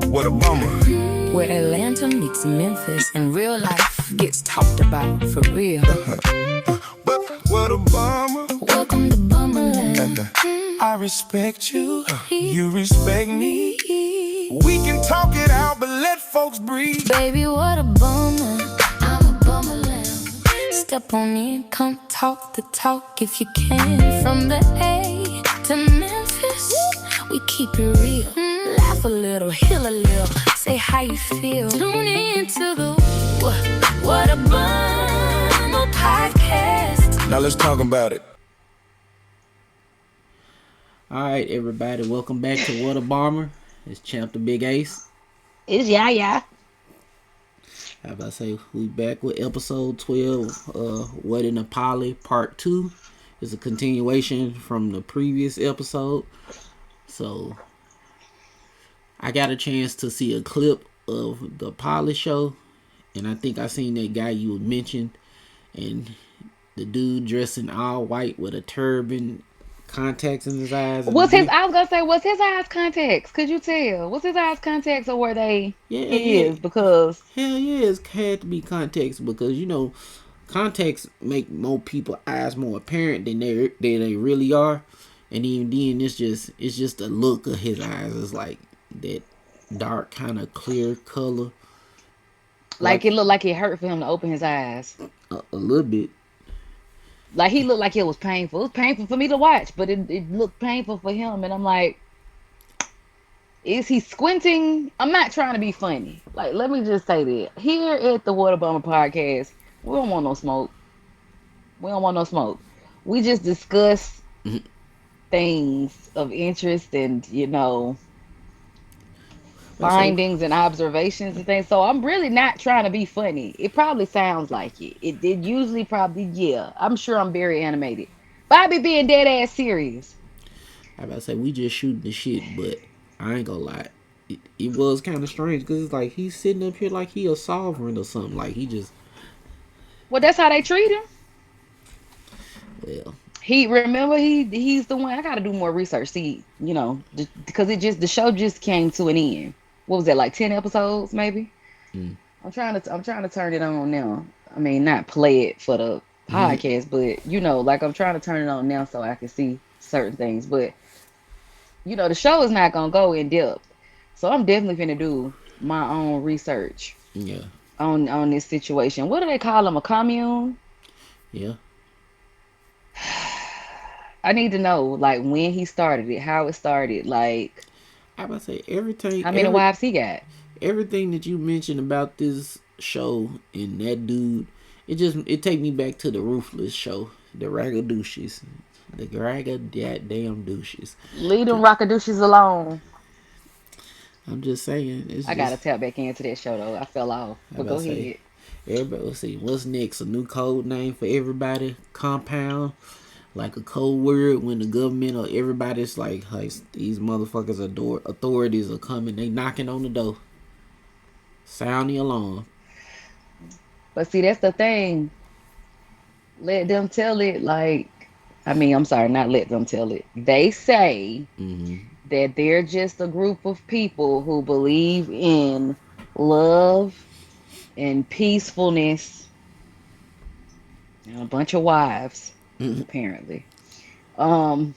What a bummer. Where Atlanta meets Memphis and real life gets talked about for real. What a bummer. Welcome to Bummerland. I respect you, you respect me. We can talk it out, but let folks breathe. Baby, what a bummer. I'm a Bummerland. Step on in, come talk the talk if you can. From the A to Memphis, we keep it real. Laugh a little, heal a little, say how you feel. Tune into the What a Bummer podcast. Now let's talk about it. Alright, everybody, welcome back to What a Bomber. It's Champ the Big Ace. It's yeah. How about I say, we back with episode 12, What in a Poly, part 2. It's a continuation from the previous episode. So, I got a chance to see a clip of the Poly show. And I think I seen that guy you mentioned. And the dude dressed in all white with a turban, contacts in his eyes. I was gonna say, was his eyes contacts? Could you tell? Was his eyes contacts or were they his? Because hell yeah, it had to be contacts because contacts make more people's eyes more apparent than they really are, and even then it's just the look of his eyes. It's like that dark kind of clear color. Like it looked like it hurt for him to open his eyes. A little bit. Like he looked like it was painful. It was painful for me to watch, but it looked painful for him. And I'm like, is he squinting? I'm not trying to be funny. Like, let me just say that. Here at the Water Bummer podcast, we don't want no smoke. We don't want no smoke. We just discuss things of interest and, findings and observations and things. So I'm really not trying to be funny. It probably sounds like it. It usually probably, yeah. I'm sure I'm very animated. Bobby being dead ass serious. I about to say, we just shooting the shit, but I ain't gonna lie. It was kind of strange because it's like he's sitting up here like he a sovereign or something. Like he just... Well, that's how they treat him. Well... He's the one. I gotta do more research. See, because the show just came to an end. What was that, like 10 episodes maybe? I'm trying to turn it on now. I mean, not play it for the podcast, but like I'm trying to turn it on now so I can see certain things. But the show is not gonna go in depth, so I'm definitely gonna do my own research. Yeah. On this situation. What do they call them? A commune? Yeah. I need to know, like, when he started it, how it started, like... I about to say, everything... How many wives he got? Everything that you mentioned about this show and that dude, it take me back to the Ruthless show. The Raggadouches. The damn douches. Leave them rockadouches alone. I'm just saying. I gotta tap back into that show, though. I fell off. But go ahead. Everybody, let's see. What's next? A new code name for everybody? Compound. Like a code word when the government or everybody's like, hey, these motherfuckers authorities are coming. They knocking on the door. Sound the alarm. But see, that's the thing. Let them tell it I'm sorry, not let them tell it. They say that they're just a group of people who believe in love and peacefulness and a bunch of wives. Apparently. And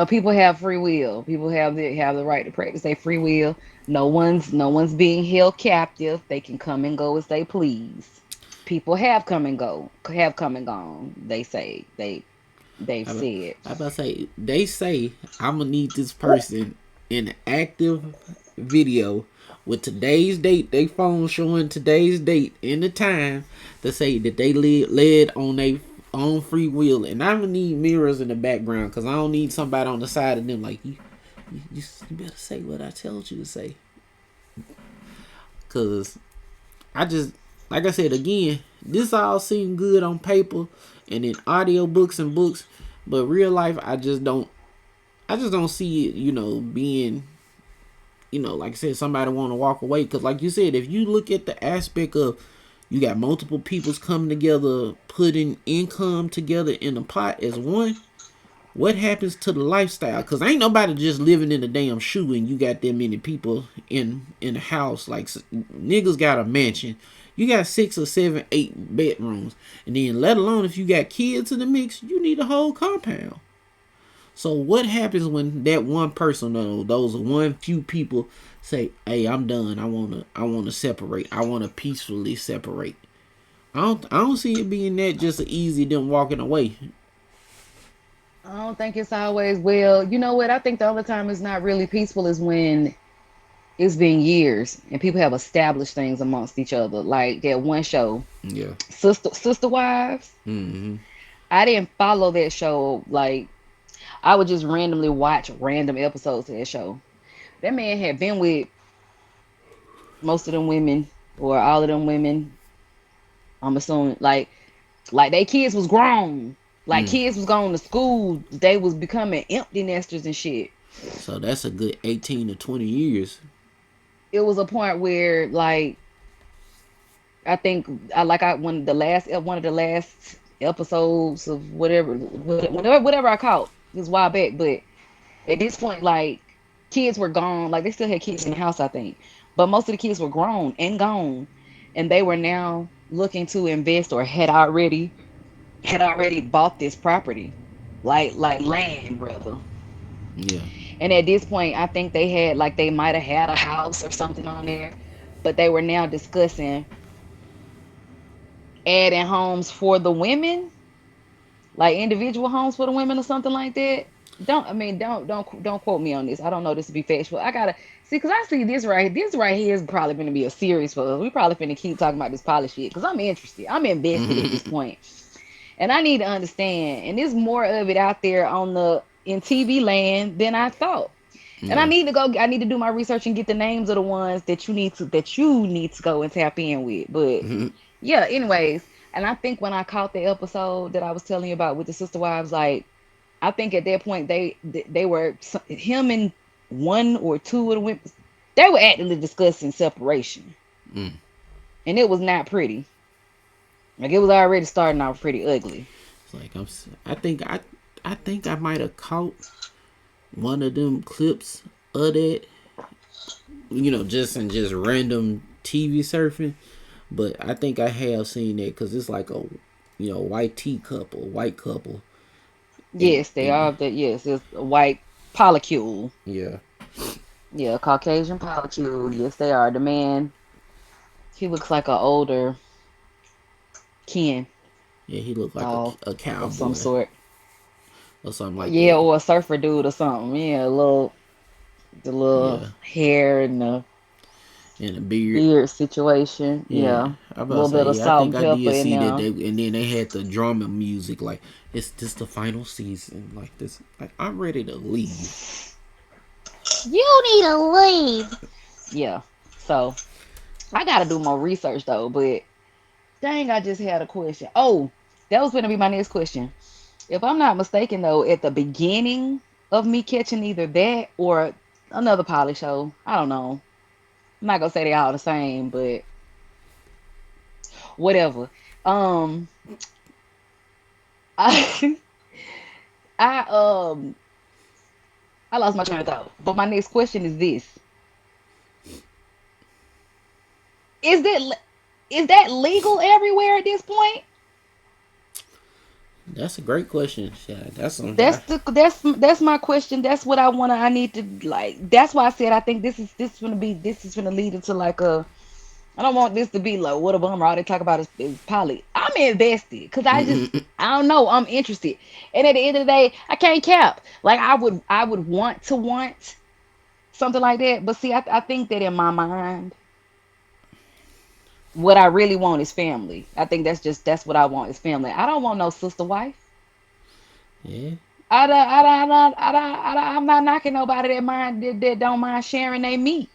people have free will. People have the right to practice their free will. No one's being held captive. They can come and go as they please. People have come and gone. They say they've said. I about to say, they say I'm gonna need this person in an active video with today's date, they phone showing today's date and the time to say that they led on their own free will. And I'm gonna need mirrors in the background because I don't need somebody on the side of them like, you better say what I told you to say. Because I just, like I said again, this all seemed good on paper and in audio books and books, but real life I just don't see it, being, like I said, somebody want to walk away. Because like you said, if you look at the aspect of you got multiple peoples coming together, putting income together in a pot as one, what happens to the lifestyle? Cause ain't nobody just living in a damn shoe and you got that many people in the house. Like niggas got a mansion. You got 6 or 7, 8 bedrooms, and then let alone if you got kids in the mix, you need a whole compound. So what happens when that one person, those one few people, say, "Hey, I'm done. I wanna separate. I wanna peacefully separate." I don't see it being that just easy them walking away. I don't think it's always well. You know what? I think the only time it's not really peaceful is when it's been years and people have established things amongst each other. Like that one show, Yeah. Sister Wives. Mm-hmm. I didn't follow that show. Like I would just randomly watch random episodes of that show. That man had been with most of them women or all of them women. I'm assuming like they kids was grown. Like Mm. kids was going to school. They was becoming empty nesters and shit. So that's a good 18 to 20 years. It was a point where like I think I one of the last episodes of whatever I caught this while back, but at this point like kids were gone, like they still had kids in the house I think, but most of the kids were grown and gone, and they were now looking to invest or had already bought this property, like land brother. Yeah. And at this point I think they might have had a house or something on there, but they were now discussing adding homes for the women, like individual homes for the women or something like that. Don't quote me on this. I don't know this to be factual. I gotta see because I see this right. This right here is probably gonna be a series for us. We probably finna keep talking about this poly shit because I'm interested. I'm invested at this point, and I need to understand. And there's more of it out there in TV land than I thought. And I Yeah. need to go. I need to do my research and get the names of the ones that you need to go and tap in with. But yeah, anyways, and I think when I caught the episode that I was telling you about with the sister wives, like I think at that point they were him and one or two of the women, they were actively discussing separation, Mm. and it was not pretty. Like it was already starting off pretty ugly. It's like I think I might have caught one of them clips of that. Just random TV surfing. But I think I have seen that because it's like a white couple, and Yes, they are. That yes, it's a white polycule. yeah, Yeah, Caucasian polycule. Yes, they are. The man, he looks like an older Ken yeah, he looked like doll a of some cowboy sort. or something like Yeah, that. or a surfer dude or something. Yeah, the little Yeah, hair and the and a beard. beard situation. Yeah, Yeah, I a about to little bit of say I salt think and I pepper did in see that there. they and then they had the drama music like it's this the final season like this like I'm ready to leave. You need to leave. Yeah. So I gotta do more research though. But dang, I just had a question. Oh, that was gonna be my next question. If I'm not mistaken though, at the beginning of me catching either that or another poly show, I don't know. I'm not gonna say they all the same, but whatever. Um, I I I lost my train of thought. But my next question is this: Is that is that legal everywhere at this point? That's a great question. Yeah, that's something. That's my question. That's what I wanna. I need to like. That's why I said I think this is gonna lead into like a. I don't want this to be like what a bummer. All they talk about is poly. I'm invested because I don't know. I'm interested, and at the end of the day, I can't cap. Like I would want something like that. But see, I think that in my mind, what I really want is family. I think that's what I want is family. I don't want no sister wife. Yeah, I'm not knocking nobody that don't mind sharing they meat,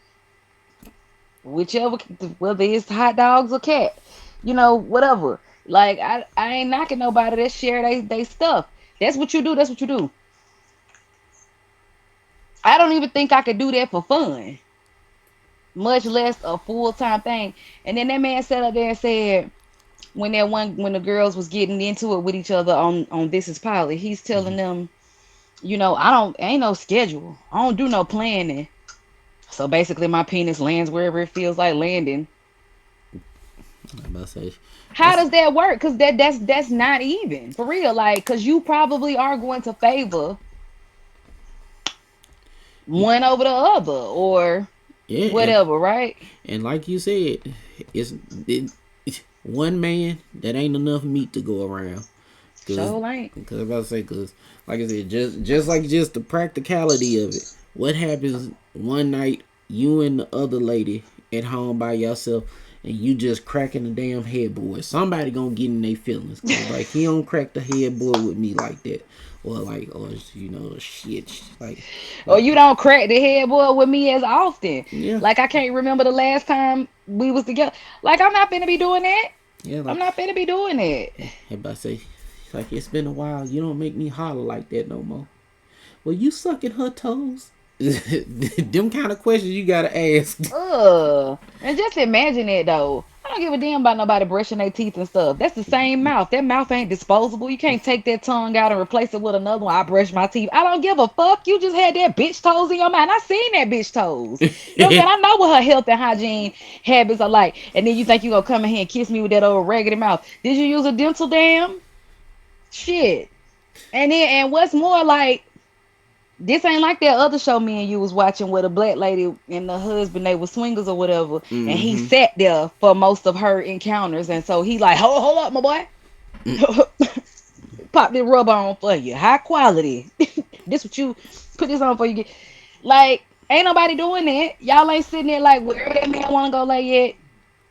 whichever, whether it's hot dogs or cat, whatever. Like I ain't knocking nobody that share they stuff. That's what you do. That's what you do. I don't even think I could do that for fun, much less a full time thing. And then that man sat up there and said when the girls was getting into it with each other on This Is Polly, he's telling them ain't no schedule. I don't do no planning. So basically, my penis lands wherever it feels like landing. I'm about to say How that's does that work? Because that's not even for real. Like, because you probably are going to favor one over the other or yeah, whatever, right? and like you said, it's it, one man that ain't enough meat to go around. Cause, Sure ain't. cause I'm about to say, cause like I said, just the practicality of it. What happens one night, you and the other lady at home by yourself, and you just cracking the damn headboard? Somebody gonna get in their feelings, cause like he don't crack the headboard with me like that, or like, or shit, Or like you don't crack the headboard with me as often. yeah, Like I can't remember the last time we was together. Like I'm not finna be doing that. yeah, I'm like not finna be doing that. everybody say, like it's been a while. You don't make me holler like that no more. Well, you sucking her toes? Them kind of questions you gotta ask. Ugh. And just imagine it though. I don't give a damn about nobody brushing their teeth and stuff. That's the same mouth. That mouth ain't disposable. You can't take that tongue out and replace it with another one. I brush my teeth. I don't give a fuck. You just had that bitch toes in your mouth. I seen that bitch toes. You know what I'm saying? I know what her health and hygiene habits are like. And then you think you gonna come in here and kiss me with that old raggedy mouth. Did you use a dental dam? Shit. And what's more like this ain't like that other show me and you was watching where the black lady and the husband they were swingers or whatever, and he Mm-hmm. sat there for most of her encounters, and so he like, hold up, my boy, pop this rubber on for you, high quality. This what you put this on for you get. Like, ain't nobody doing that. Y'all ain't sitting there like wherever that man want to go lay at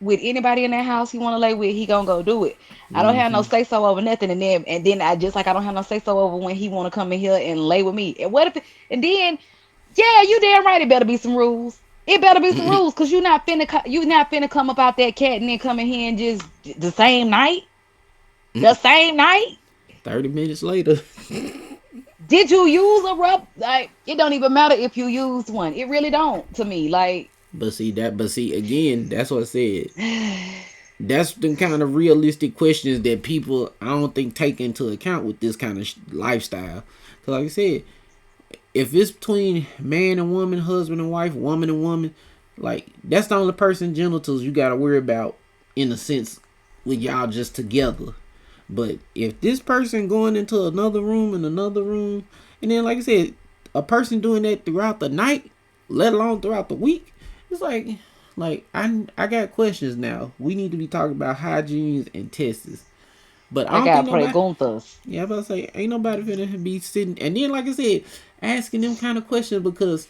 with anybody in that house he want to lay with, he gonna go do it. I don't have no Mm-hmm. say so over nothing, and then I just like I don't have no say so over when he want to come in here and lay with me. And what if? And then yeah, you damn right. It better be some rules. It better be some rules, cause you not finna come up out that cat and then come in here and just the same night. The same night. 30 minutes later. Did you use a rub? Like it don't even matter if you used one. It really don't to me. Like But see again, that's what I said. That's the kind of realistic questions that people I don't think take into account with this kind of lifestyle. Cause like I said, if it's between man and woman, husband and wife, woman and woman, like that's the only person genitals you gotta worry about in a sense with y'all just together. But if this person going into another room and another room, and then like I said, a person doing that throughout the night, let alone throughout the week, it's like I got questions now. We need to be talking about hygienes and tests. But I I don't think got nobody. preguntas. Yeah, I'm about to say ain't nobody finna be sitting and then like I said, asking them kind of questions because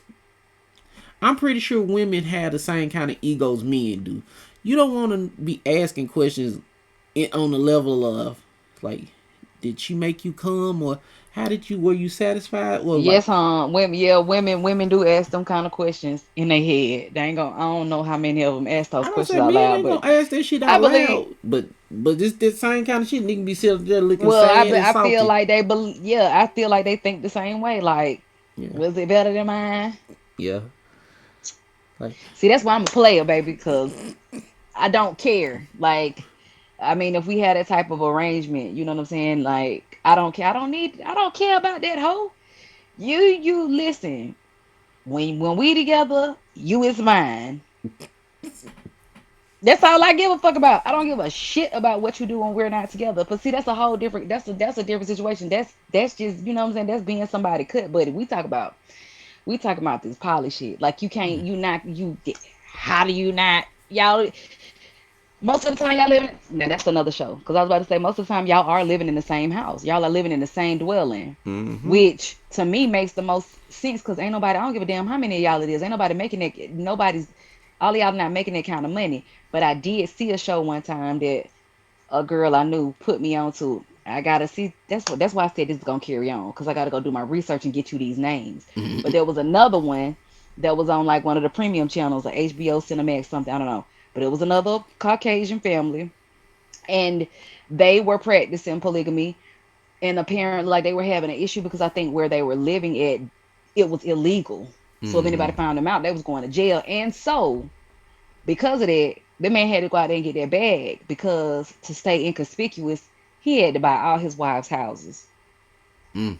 I'm pretty sure women have the same kind of egos men do. You don't want to be asking questions on the level of like, did she make you come or how did you were you satisfied or like Yes, women. Yeah, women do ask them kind of questions in their head. They ain't gonna. I don't know how many of them ask those I don't say questions out men loud, ain't but gonna ask that shit I out believe. loud, but this same kind of shit nigga be sitting there looking Well, sad and I feel salty. like they believe. Yeah, I feel like they think the same way. Like, Yeah, was it better than mine? yeah, like See, that's why I'm a player, baby, because I don't care. Like, I mean, if we had that type of arrangement, you know what I'm saying? Like, I don't care. I don't care about that hoe. You listen. When we together, you is mine. That's all I give a fuck about. I don't give a shit about what you do when we're not together. But see, that's a whole different. That's a different situation. That's just you know what I'm saying. That's being somebody cut. But if we talk about this poly shit. Like you can't. You not. You. How do you not? Y'all. Most of the time y'all living. Now that's another show. Because I was about to say most of the time y'all are living in the same house. Y'all are living in the same dwelling, mm-hmm. which to me makes the most sense. Because ain't nobody. I don't give a damn how many of y'all it is. Ain't nobody making it. Nobody's. All of y'all not making that kind of money. But I did see a show one time that a girl I knew put me on to. I gotta see. That's why I said this is gonna carry on because I gotta go do my research and get you these names. But there was another one that was on like one of the premium channels, like HBO Cinemax something. I don't know. But it was another Caucasian family, and they were practicing polygamy. And apparently, like they were having an issue because I think where they were living at, it was illegal. So if anybody Mm-hmm. found them out, they was going to jail. And so because of that, the man had to go out there and get that bag because to stay inconspicuous, he had to buy all his wives' houses. Mm.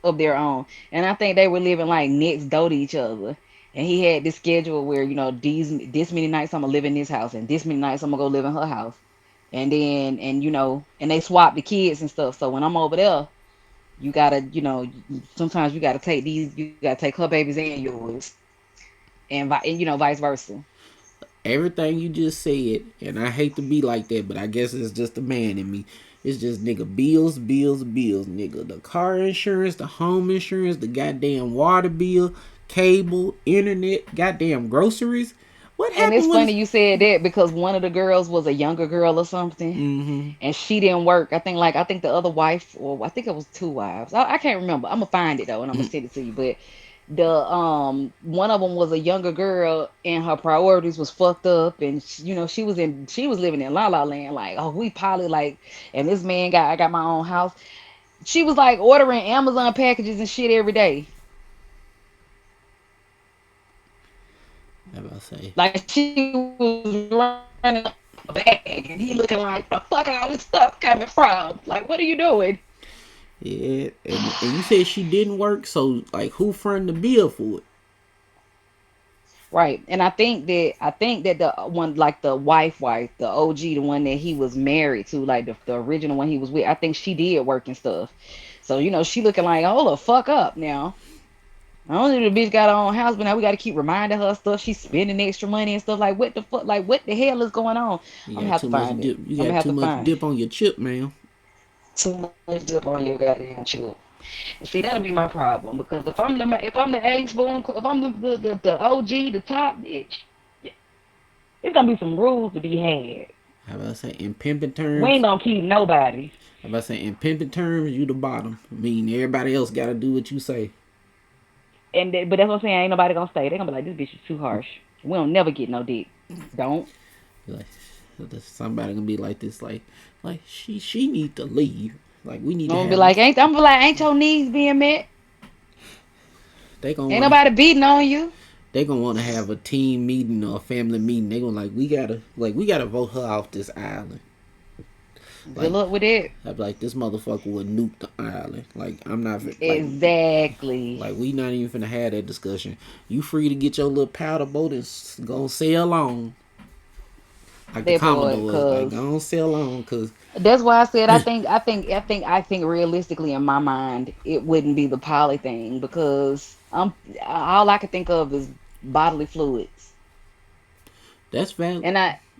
of their own. And I think they were living like next door to each other. And he had this schedule where, this many nights I'm gonna live in this house and this many nights I'm gonna go live in her house. And then and they swap the kids and stuff. So when I'm over there, you gotta, sometimes you gotta you gotta take her babies and yours. And vice versa. Everything you just said, and I hate to be like that, but I guess it's just the man in me. It's just nigga bills, bills, bills, nigga. The car insurance, the home insurance, the goddamn water bill, cable, internet, goddamn groceries. What And it's happened when funny you said that because one of the girls was a younger girl or something, mm-hmm. and she didn't work. I think the other wife, or I think it was two wives. I can't remember. I'm gonna find it though, and I'm gonna send it to you. But the one of them was a younger girl, and her priorities was fucked up, and she was living in La La Land, like, oh, we poly, like, and this man I got my own house. She was like ordering Amazon packages and shit every day. How about I say? Like she was running up a bag, and he looking like, the fuck all this stuff coming from? Like, what are you doing? Yeah, and you said she didn't work, so like who fronted the bill for it? Right. And I think that the one, like the wife, the OG, the one that he was married to, like the original one he was with, I think she did work and stuff. So, she looking like, hold the fuck up now. I don't know, the bitch got her own house, but now we got to keep reminding her stuff. She's spending extra money and stuff. Like, what the fuck? Like, what the hell is going on? You I'm gonna got have too to much find it. dip. You I'm gonna got have too to much find it. dip on your chip, man. Too much dip on your goddamn chip. See, that'll be my problem because if I'm the egg spoon, if I'm the OG, the top bitch, it's gonna be some rules to be had. How about I say in pimping We ain't terms? gonna keep nobody. How about I say in pimping terms, you the bottom. I mean, everybody else got to do what you say. But that's what I'm saying. Ain't nobody gonna stay. They gonna be like, this bitch is too harsh. We don't never get no dick. Don't. Like somebody gonna be like this, like she need to leave. Like we need I'm to gonna be have. like, ain't your needs being met? They gonna Ain't want to. nobody beating on you. They gonna want to have a team meeting or a family meeting. They gonna we gotta vote her off this island. Good Like luck with it. I'd be like this motherfucker would nuke the island. Like I'm not Exactly. like we not even finna have that discussion. You free to get your little powder boat and go sail on. Like the That part, Commodores, like cause go sail on, cause that's why I said I think realistically in my mind it wouldn't be the poly thing because all I can think of is bodily fluids. that's valid.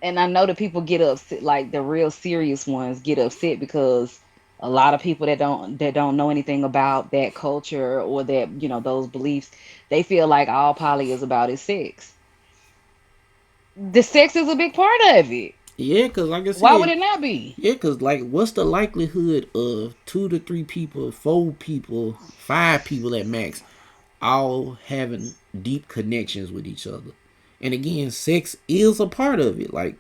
And I know that people get upset, like the real serious ones get upset because a lot of people that don't know anything about that culture or that those beliefs, they feel like all poly is about is sex. The sex is a big part of it. Yeah, cause like I Why would said, it not be? yeah, cause like what's the likelihood of 2 to 3 people, 4 people, 5 people at max, all having deep connections with each other? And again, sex is a part of it. Like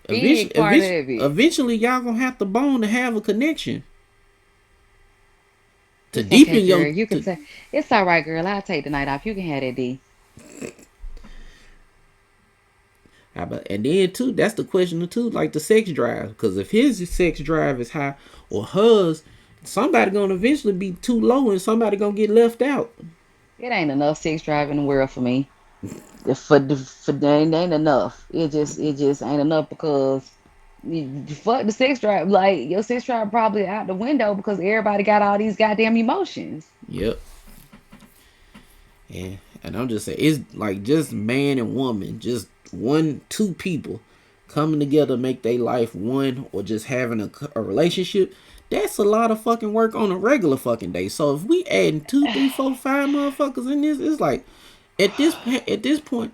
Big part of it. eventually y'all gonna have to bone to have a connection to It's okay, deepen girl. your You can to, say it's all right, girl. I'll take the night off. You can have that D. and then too, that's the question too, like the sex drive. Because if his sex drive is high or hers, somebody gonna eventually be too low and somebody gonna get left out. It ain't enough sex drive in the world for me. It ain't enough. It just ain't enough because fuck the sex drive. Like your sex drive probably out the window because everybody got all these goddamn emotions. Yep. And I'm just saying, it's like just man and woman, just 2 people coming together make their life one, or just having a relationship. That's a lot of fucking work on a regular fucking day. So if we adding 2, 3, 4, 5 motherfuckers in this, it's like at this point,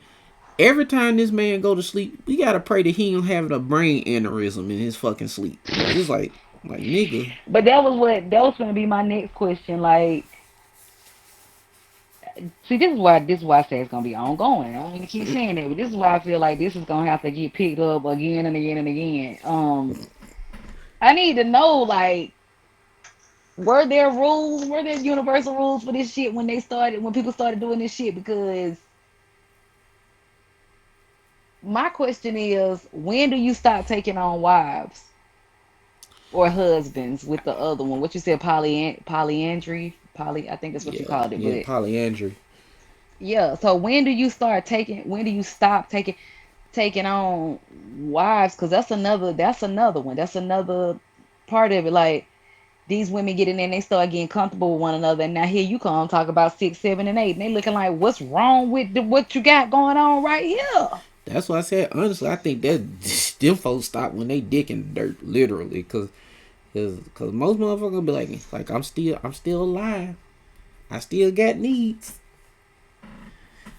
every time this man go to sleep, we gotta pray that he ain't having a brain aneurysm in his fucking sleep. Cause it's like nigga, But that was gonna be my next question. Like, see, this is why I say it's gonna be ongoing. I don't even keep saying that, but this is why I feel like this is gonna have to get picked up again and again and again. I need to know, like, were there universal rules for this shit when people started doing this shit? Because my question is, when do you stop taking on wives or husbands with the other one? What you said, polyandry, I think that's what you Yeah, called it. yeah, But polyandry. yeah, so when do you stop taking on wives? Because that's another one. That's another part of it. Like these women get in there and they start getting comfortable with one another. And now here you come talk about 6, 7, and 8. And they looking like, what's wrong with what you got going on right here? That's why I said honestly, I think that them folks stop when they dick in the dirt, literally, cause most motherfuckers be like I'm still alive. I still got needs.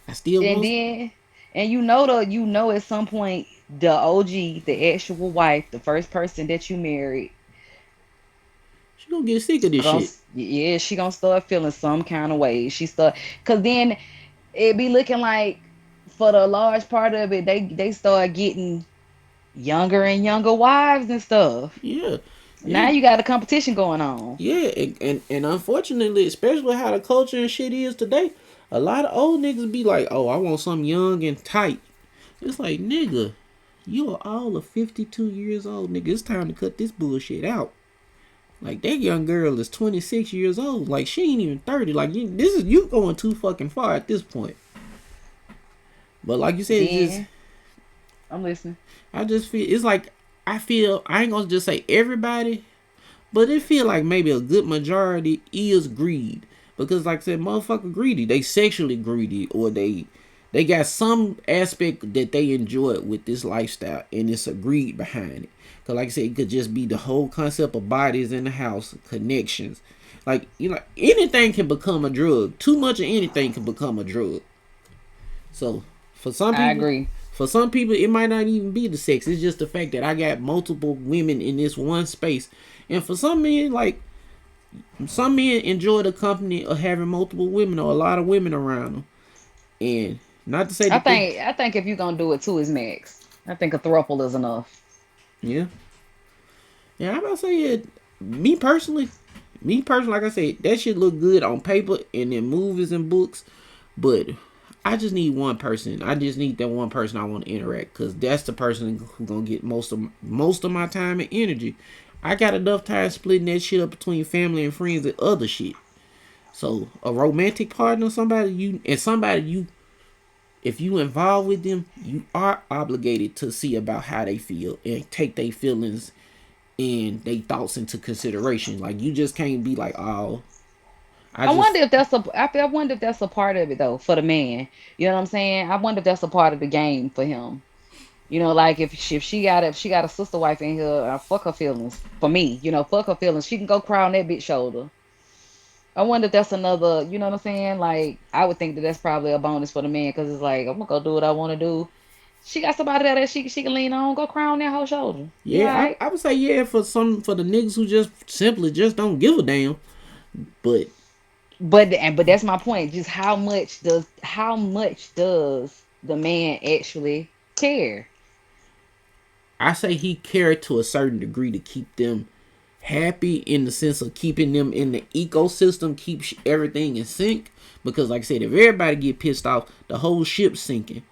I still And want. then and at some point the OG, the actual wife, the first person that you married, She gonna get sick of this shit. yeah, she gonna start feeling some kind of way. Cause then it be looking like for the large part of it, they start getting younger and younger wives and stuff. Yeah, Now yeah, you got a competition going on. yeah. And unfortunately, especially how the culture and shit is today, a lot of old niggas be like, "Oh, I want something young and tight." It's like, nigga, you are all of 52 years old, nigga. It's time to cut this bullshit out. Like that young girl is 26 years old. Like she ain't even 30. Like you going too fucking far at this point. But like you said, it's just Then I'm listening. I just feel it's like I feel I ain't gonna just say everybody, but it feel like maybe a good majority is greed. Because like I said, motherfucker greedy. They sexually greedy or they got some aspect that they enjoy with this lifestyle and it's a greed behind it. Cause like I said, it could just be the whole concept of bodies in the house, connections. Like, anything can become a drug. Too much of anything can become a drug. So for some I people, agree. it might not even be the sex. It's just the fact that I got multiple women in this one space. And for some men, like some men enjoy the company of having multiple women or a lot of women around them. And not to say I that they, think I think if you're gonna do it, two is max. I think a throuple is enough. yeah, yeah. I'm about to say it. Me personally, like I said, that shit look good on paper and in movies and books, but I just need one person. I just need that one person I want to interact because that's the person who gonna get most of my time and energy. I got enough time splitting that shit up between family and friends and other shit. So a romantic partner, somebody you if you involved with them, you are obligated to see about how they feel and take their feelings and their thoughts into consideration. Like you just can't be like, oh, I I just wonder if that's a I wonder if that's a part of it though for the man. You know what I'm saying? I wonder if that's a part of the game for him. Like if she got a sister wife in here, fuck her feelings. For me, fuck her feelings. She can go cry on that bitch shoulder. I wonder if that's another. You know what I'm saying? Like I would think that that's probably a bonus for the man because it's like I'm gonna go do what I want to do. She got somebody there that she can lean on. Go cry on that whole shoulder. You yeah, alright? I would say yeah for the niggas who just simply just don't give a damn. But But that's my point. Just how much does the man actually care? I say he cared to a certain degree to keep them happy in the sense of keeping them in the ecosystem, keep everything in sync. Because like I said, if everybody get pissed off, the whole ship's sinking,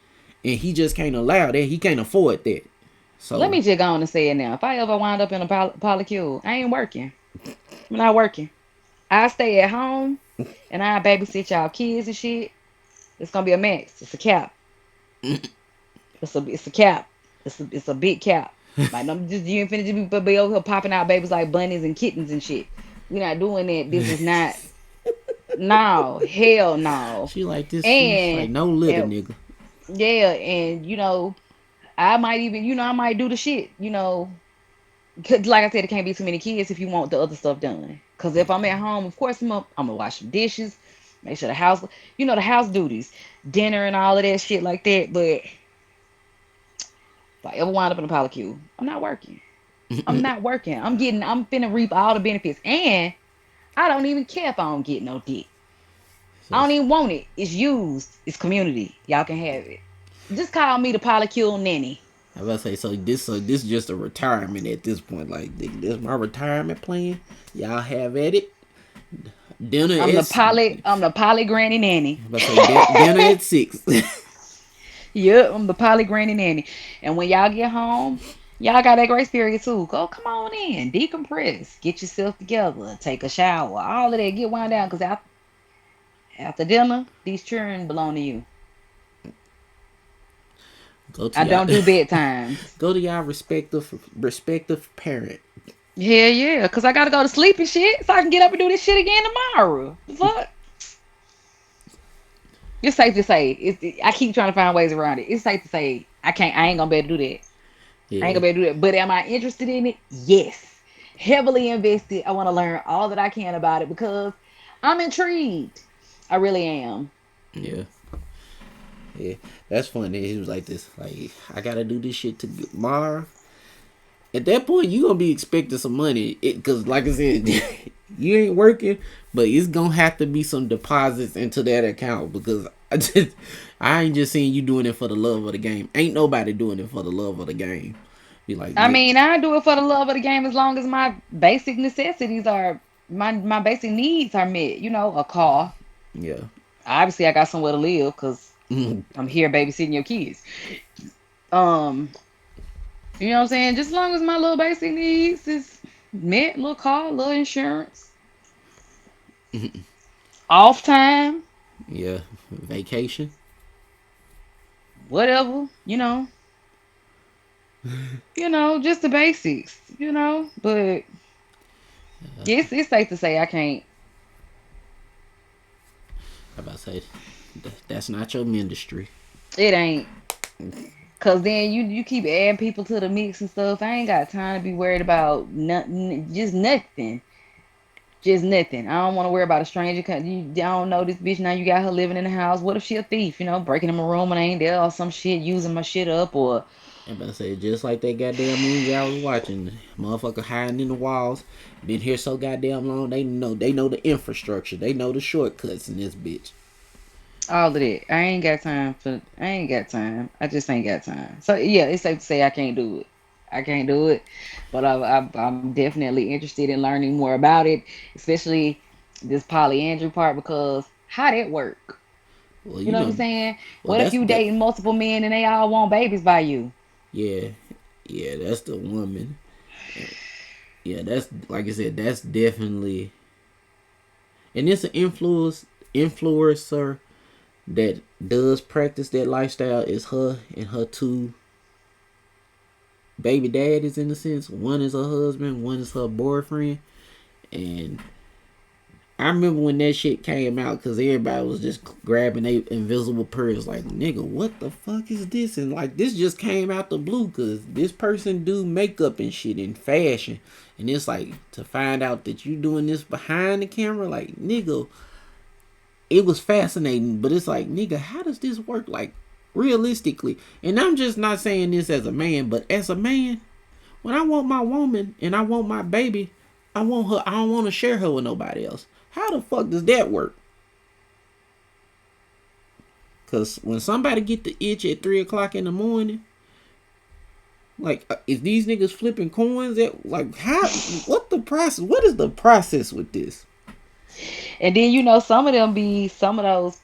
and he just can't allow that. He can't afford that. Let So me just go on and say it now. If I ever wind up in a polycule, I ain't working. I'm not working. I stay at home and I babysit y'all kids and shit. It's gonna be a max. It's a cap. It's a cap. It's a big cap. Like I'm just you ain't finna just be over here popping out babies like bunnies and kittens and shit. We not doing that. This is not. No, hell no. she like this. She's like And, no little and nigga. yeah, and I might even I might do the shit. 'Cause like I said, it can't be too many kids if you want the other stuff done. Cause if I'm at home, of course I'm gonna wash some dishes, make sure the house, the house duties, dinner and all of that shit like that. But if I ever wind up in a polycule, I'm not working. I'm not working. I'm finna reap all the benefits, and I don't even care if I don't get no dick. I So don't even want it. It's used. It's community. Y'all can have it. Just call me the polycule nanny. I was about to say so this is just a retirement at this point. Like this my retirement plan. Y'all have at it. Dinner at I'm the poly granny nanny. I was about to say dinner at 6. Yep, I'm the poly granny nanny. And when y'all get home, Y'all got that grace period too. Go, come on in, decompress, get yourself together, take a shower, all of that. Get wound down because after dinner, these children belong to you. Go to I y'all. don't do bedtimes. Go to y'all respective parent. Yeah, yeah, because I got to go to sleep and shit so I can get up and do this shit again tomorrow. The fuck? It's safe to say. I keep trying to find ways around it. It's safe to say I can't. I ain't gonna be able to do that. I ain't Yeah, gonna be able to do that. But am I interested in it? Yes. Heavily invested. I want to learn all that I can about it because I'm intrigued. I really am. yeah, yeah. That's funny. He was like this. Like I gotta do this shit tomorrow. At that point, you gonna be expecting some money. Cause like I said, you ain't working, but it's gonna have to be some deposits into that account because I ain't just seeing you doing it for the love of the game. Ain't nobody doing it for the love of the game. Be like, I Nick, mean, I do it for the love of the game as long as my basic necessities are my basic needs are met. You know, a car. yeah. Obviously, I got somewhere to live because I'm here babysitting your kids. Um, you know what I'm saying? Just as long as my little basic needs is met, little car, little insurance, off time, Yeah, vacation. whatever, just the basics, But it's safe to say I can't. I about to say that's not your ministry. It ain't. Cause then you keep adding people to the mix and stuff. I ain't got time to be worried about nothing, just nothing. Just nothing. I don't want to worry about a stranger. You don't know this bitch now. You got her living in the house. What if she a thief? Breaking in my room and I ain't there or some shit, using my shit up or I about to say just like that goddamn movie I was watching, motherfucker hiding in the walls. Been here so goddamn long. They know the infrastructure. They know the shortcuts in this bitch. all of that. I ain't got time for. I ain't got time. I just ain't got time. So yeah, it's safe to say I can't do it. I can't do it, but I'm definitely interested in learning more about it, especially this polyandry part because how that work? Well, You know what I'm saying? well What if that's you that. dating multiple men and they all want babies by you? Yeah, yeah, that's the woman. Yeah, that's like I said. That's definitely, and it's an influencer that does practice that lifestyle. Is her and her two baby daddies in a sense. One is her husband, one is her boyfriend, and I remember when that shit came out because everybody was just grabbing their invisible purse like, nigga, what the fuck is this? And like, this just came out the blue because this person do makeup and shit in fashion. And it's like, to find out that you doing this behind the camera, like, nigga, it was fascinating. But it's like, nigga, how does this work? Like, realistically. And I'm just not saying this as a man, but as a man, when I want my woman and I want my baby, I want her. I don't want to share her with nobody else. How the fuck does that work? Cause when somebody get the itch at 3 o'clock in the morning, like is these niggas flipping coins at like how? What the process? What is the process with this? And then some of them be some of those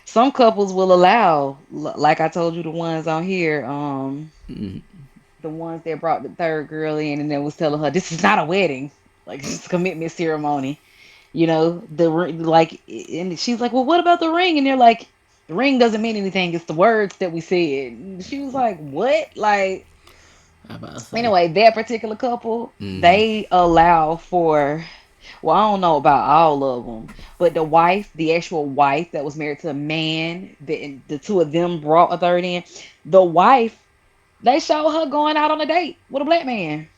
some couples will allow, like I told you, the ones on here, the ones that brought the third girl in and then was telling her this is not a wedding, like it's a commitment ceremony. The ring, like, and she's like, well, what about the ring? And they're like, the ring doesn't mean anything. It's the words that we said. And she was like, what? Like, I about to say. anyway, that particular couple, Mm-hmm. they allow for, well, I don't know about all of them, but the wife, the actual wife that was married to a man, the two of them brought a third in. The wife, they show her going out on a date with a black man.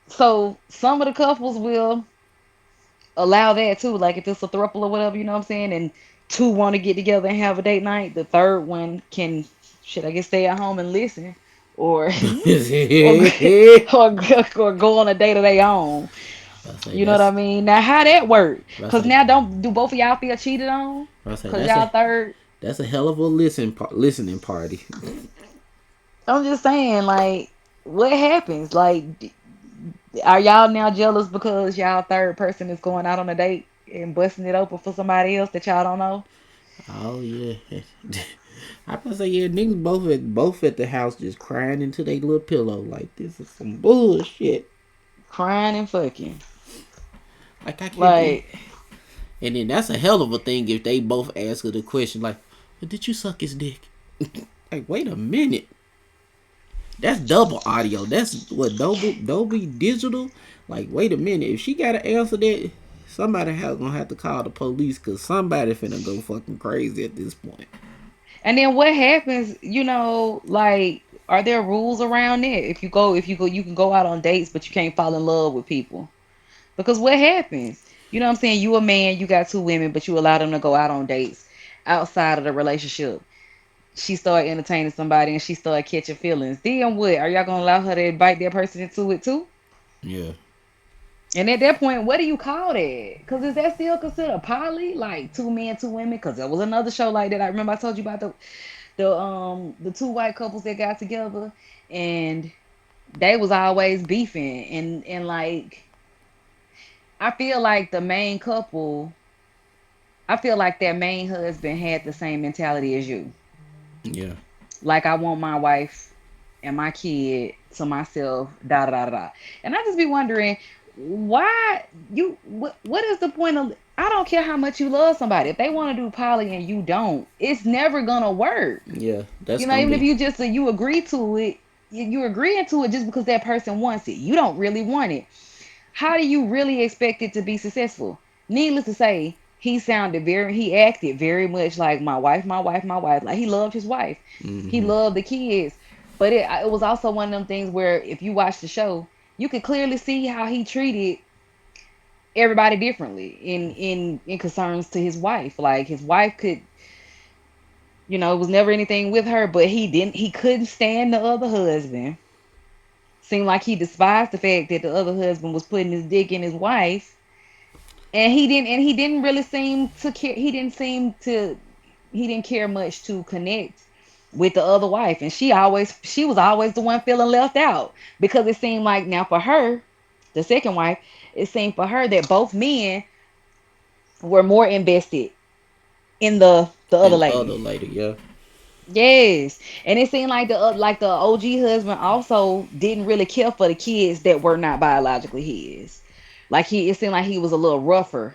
So some of the couples will allow that too. Like if it's a throuple or whatever, you know what I'm saying, and two want to get together and have a date night, the third one can, should I guess, stay at home and listen, or or or go on a date of their own. I say You know what I that's. mean? Now how that work? I Cause say. now don't do both of y'all feel cheated on? I say Cause y'all third. that's a hell of a listening party. I'm just saying, like, what happens? Like, are y'all now jealous because y'all third person is going out on a date and busting it open for somebody else that y'all don't know? Oh yeah. I about to say, yeah, niggas both at the house just crying into their little pillow like this is some bullshit. Crying and fucking. Like I can't believe. Like, And then that's a hell of a thing if they both ask her the question like, "Did you suck his dick?" Like, wait a minute. That's double audio. That's what Dolby Digital. Like, wait a minute. If she gotta answer that, somebody gonna have to call the police because somebody finna go fucking crazy at this point. and then what happens, like, are there rules around it? If you go, you can go out on dates, but you can't fall in love with people. Because what happens? You know what I'm saying? You a man, you got two women, but you allow them to go out on dates outside of the relationship. She started entertaining somebody and she started catching feelings. Then what? Are y'all gonna allow her to invite that person into it too? Yeah. And at that point, what do you call that? Because is that still considered poly? Like two men, two women? Because there was another show like that. I remember I told you about the two white couples that got together and they was always beefing and like I feel like the main couple, I feel like their main husband had the same mentality as you. Yeah. Like I want my wife and my kid to myself, da da da da. And I just be wondering why what is the point of I don't care how much you love somebody. If they want to do poly and you don't, it's never gonna work. Yeah. That's You know, gonna even if be. you just you agree to it, you're agreeing to it just because that person wants it. You don't really want it. How do you really expect it to be successful? Needless to say, he acted very much like my wife, my wife, my wife. Like he loved his wife. He Mm-hmm. loved the kids. But it was also one of them things where if you watch the show, you could clearly see how he treated everybody differently in concerns to his wife. Like his wife could, it was never anything with her, but he couldn't stand the other husband. Seemed like he despised the fact that the other husband was putting his dick in his wife. And he didn't really seem to care. He didn't care much to connect with the other wife. And she was always the one feeling left out because it seemed like now for her, the second wife, it seemed for her that both men were more invested in the other And the other lady. lady, yeah. Yes, and it seemed like the OG husband also didn't really care for the kids that were not biologically his. It seemed like he was a little rougher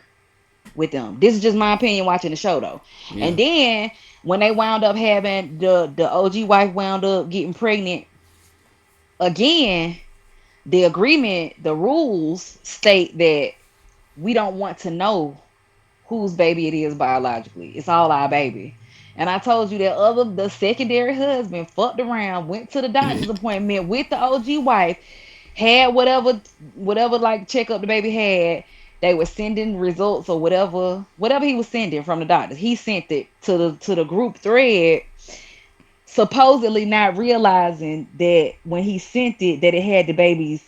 with them. This is just my opinion watching the show though. Yeah. And then when they wound up having the OG wife wound up getting pregnant again, the rules state that we don't want to know whose baby it is biologically. It's all our baby. And I told you that the secondary husband fucked around, went to the doctor's appointment with the OG wife, had whatever like checkup the baby had. They were sending results or whatever he was sending from the doctors. He sent it to the group thread, supposedly not realizing that when he sent it that it had the baby's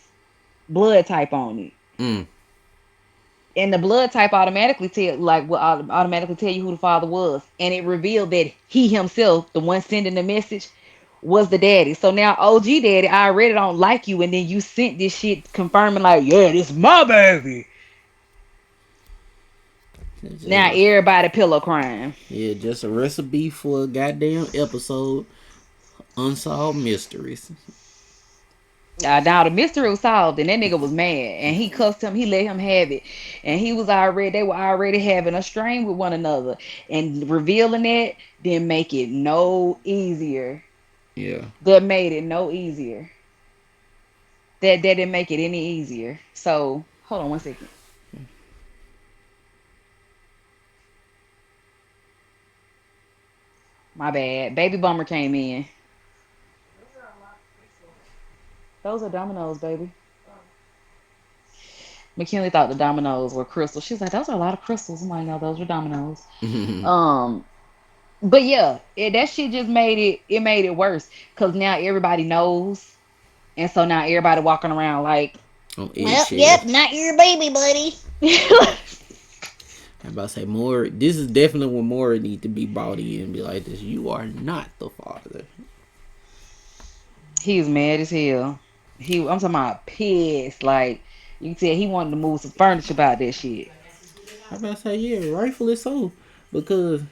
blood type on it. Mm. And the blood type automatically tell you who the father was, and it revealed that he himself, the one sending the message, was the daddy. So now OG daddy, I already don't like you, and then you sent this shit confirming like, yeah, this my baby. Now everybody pillow crying. Yeah, just a recipe for a goddamn episode. Unsolved mysteries. Now the mystery was solved, and that nigga was mad, and he cussed him. He let him have it, and they were already having a strain with one another, and revealing that didn't make it no easier. Yeah. That made it no easier. That didn't make it any easier. So hold on one second. My bad. Baby Bummer came in. Those are dominoes, baby. McKinley thought the dominoes were crystals. She's like, those are a lot of crystals. I'm like, no, those are dominoes. Um, but yeah, that shit just made it worse because now everybody knows, and so now everybody walking around like, On well, yep, eggshells. not your baby, buddy. I'm about to say more. This is definitely when more need to be brought in and be like this. You are not the father. He was mad as hell. I'm talking about pissed. Like you can tell he wanted to move some furniture about that shit. I'm about to say yeah, rightfully so, because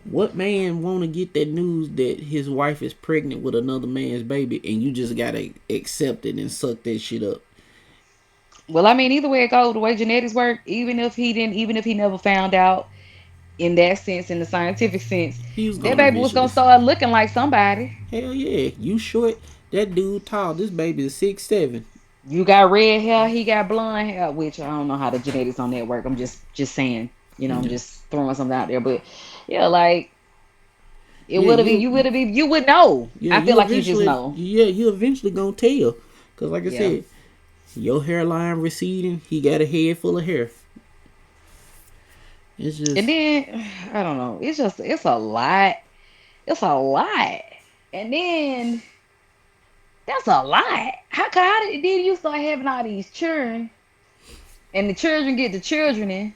What man want to get that news that his wife is pregnant with another man's baby, and you just gotta accept it and suck that shit up? Well, I mean, either way it goes, the way genetics work, even if he never found out in that sense, in the scientific sense, He was that gonna baby was eventually. gonna start looking like somebody. Hell yeah, you short. That dude tall. This baby is 6'7". You got red hair, he got blonde hair, which I don't know how the genetics on that work. I'm just saying, I'm Yeah, just throwing something out there. But yeah, like it yeah, would have been, you would know. I feel like you just know. you eventually gonna tell. Cause like I Yeah. said, your hairline receding. He got a head full of hair. It's And just then I don't know. It's a lot. It's a lot. And then that's a lot. How did then you start having all these children and the children get the children in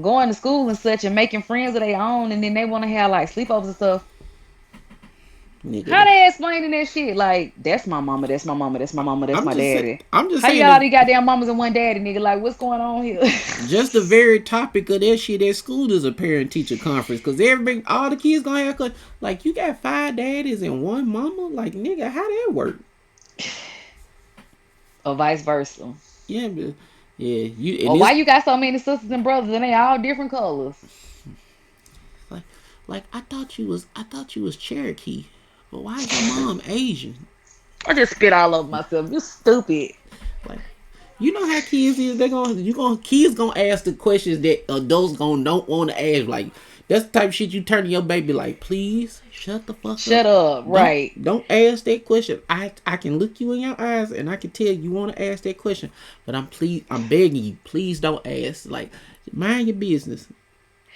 going to school and such and making friends of their own and then they want to have like sleepovers and stuff. How nigga. they explaining that shit? Like, that's my mama, that's my mama, that's my mama, that's my daddy. I'm just How you saying got all the these goddamn mamas and one daddy, nigga? Like, what's going on here? just the very topic of that shit at school is a parent teacher conference. Cause everybody, all the kids gonna have like you got 5 daddies and 1 mama. Like nigga, how that work? Or vice versa. Yeah, but, yeah. You and Or why this you got so many sisters and brothers and they all different colors? like I thought you was Cherokee, but why is your mom Asian? I just spit all over myself. You stupid. Like, you know how kids is. Kids gonna ask the questions that adults gonna don't want to ask. Like that's the type of shit you turn to your baby. Like, please shut the fuck Shut up. up. Right. Don't ask that question. I can look you in your eyes and I can tell you want to ask that question, but I'm begging you, please don't ask. Like, mind your business.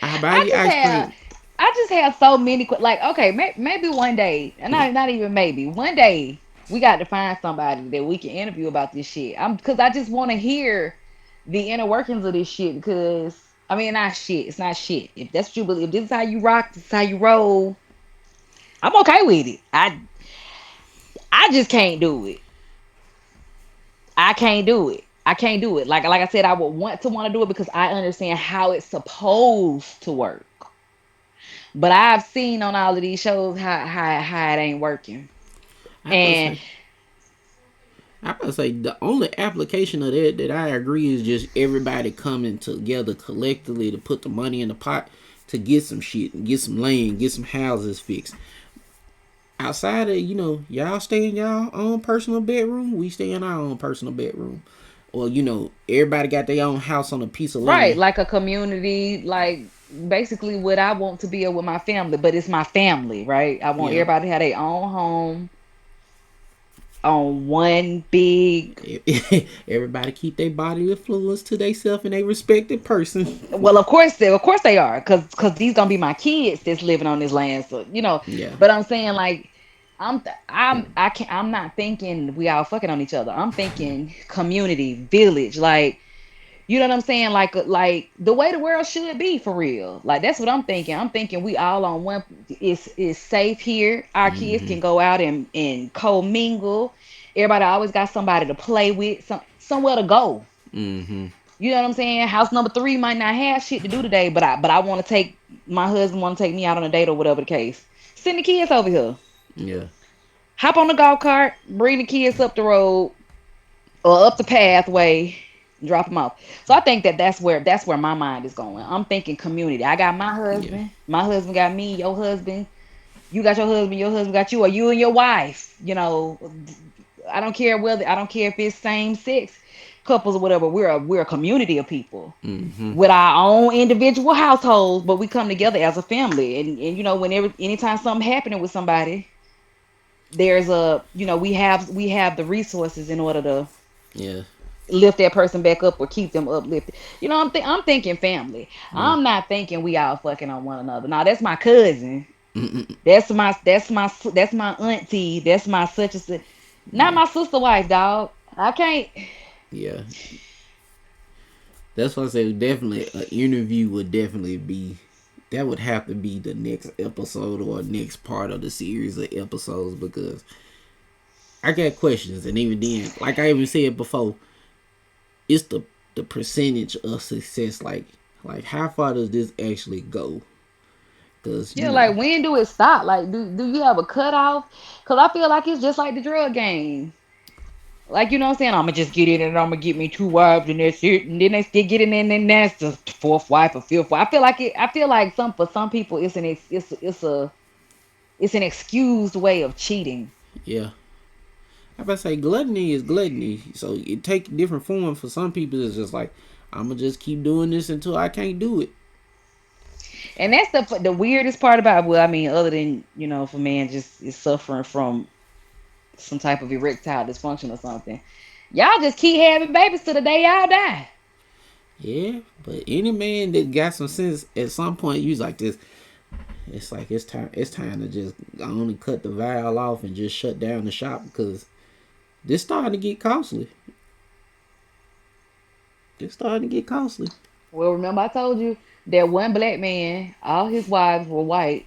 I buy I you just ice have cream. I just have so many like okay, maybe one day, and not even maybe one day we got to find somebody that we can interview about this shit. I'm because I just want to hear the inner workings of this shit because I mean not shit, it's not shit. If that's what you believe, if this is how you rock, this is how you roll. I'm okay with it. I just can't do it. I can't do it. I can't do it. Like I said, I would want to do it because I understand how it's supposed to work. But I've seen on all of these shows how it ain't working. I about to And say. I about to say the only application of that I agree is just everybody coming together collectively to put the money in the pot to get some shit, get some land, get some houses fixed. Outside of y'all stay in y'all own personal bedroom, we stay in our own personal bedroom, or everybody got their own house on a piece of right, land. like a community, like basically what I want to be with my family, but it's my family, right? I want Yeah, everybody to have their own home on one big. everybody keep their body influence to themselves and they respected person. Well, of course they are, cause these gonna be my kids that's living on this land. So Yeah, but I'm saying like, I'm not thinking we all fucking on each other. I'm thinking community, village, like you know what I'm saying, like the way the world should be for real. Like that's what I'm thinking. I'm thinking we all on one. Is safe here. Our kids can go out and co-mingle. Everybody always got somebody to play with, somewhere to go. You know what I'm saying? House number 3 might not have shit to do today, but I want to take my husband want to take me out on a date or whatever the case. Send the kids over here. yeah, Hop on the golf cart, bring the kids up the road or up the pathway, drop them off. So I think that's where my mind is going. I'm thinking community. I got yeah. my husband got me, your husband, you got your husband got you, or you and your wife. I don't care if it's same sex couples or whatever. We're a community of people with our own individual households, but we come together as a family. And whenever anytime something happening with somebody, there's we have the resources in order to Yeah, lift that person back up or keep them uplifted. I'm thinking family. yeah. I'm not thinking we all fucking on one another. Now that's my cousin. That's my auntie. That's my such and such. Not Yeah, my sister wife, dog. I can't. yeah. That's why I say definitely an interview would definitely be that would have to be the next episode or next part of the series of episodes because I got questions and even then, like I even said before, it's the percentage of success. Like how far does this actually go? Cause Yeah, like when do it stop? Like do you have a cutoff? Cause I feel like it's just like the drug game. Like you know what I'm saying? I'ma just get in and I'ma get me two wives and that's it. And then they still get in and then that's the fourth wife or fifth wife. I feel like for some people it's an excused way of cheating. yeah. I about to say gluttony is gluttony. So it take different form. For some people, it's just like I'ma just keep doing this until I can't do it. And that's the weirdest part about, well, I mean, other than, if a man just is suffering from some type of erectile dysfunction or something. Y'all just keep having babies till the day y'all die. Yeah, but any man that got some sense at some point, you like this. It's like it's time. It's time to just only cut the valve off and just shut down the shop because this starting to get costly. It's starting to get costly. Well, remember I told you that one black man, all his wives were white.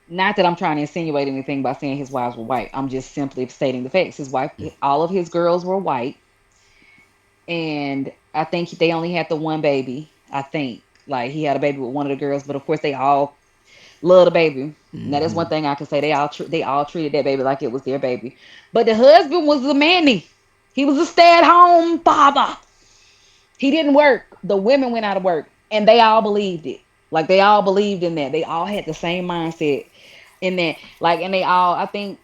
Not that I'm trying to insinuate anything by saying his wives were white. I'm just simply stating the facts. All of his girls were white, and I think they only had the one baby. I think like he had a baby with one of the girls, but of course they all love the baby. Now that's one thing I can say. They all treated that baby like it was their baby. But the husband was a manny. He was a stay-at-home father. He didn't work. The women went out of work, and they all believed it. Like they all believed in that. They all had the same mindset in that. Like, and they all. I think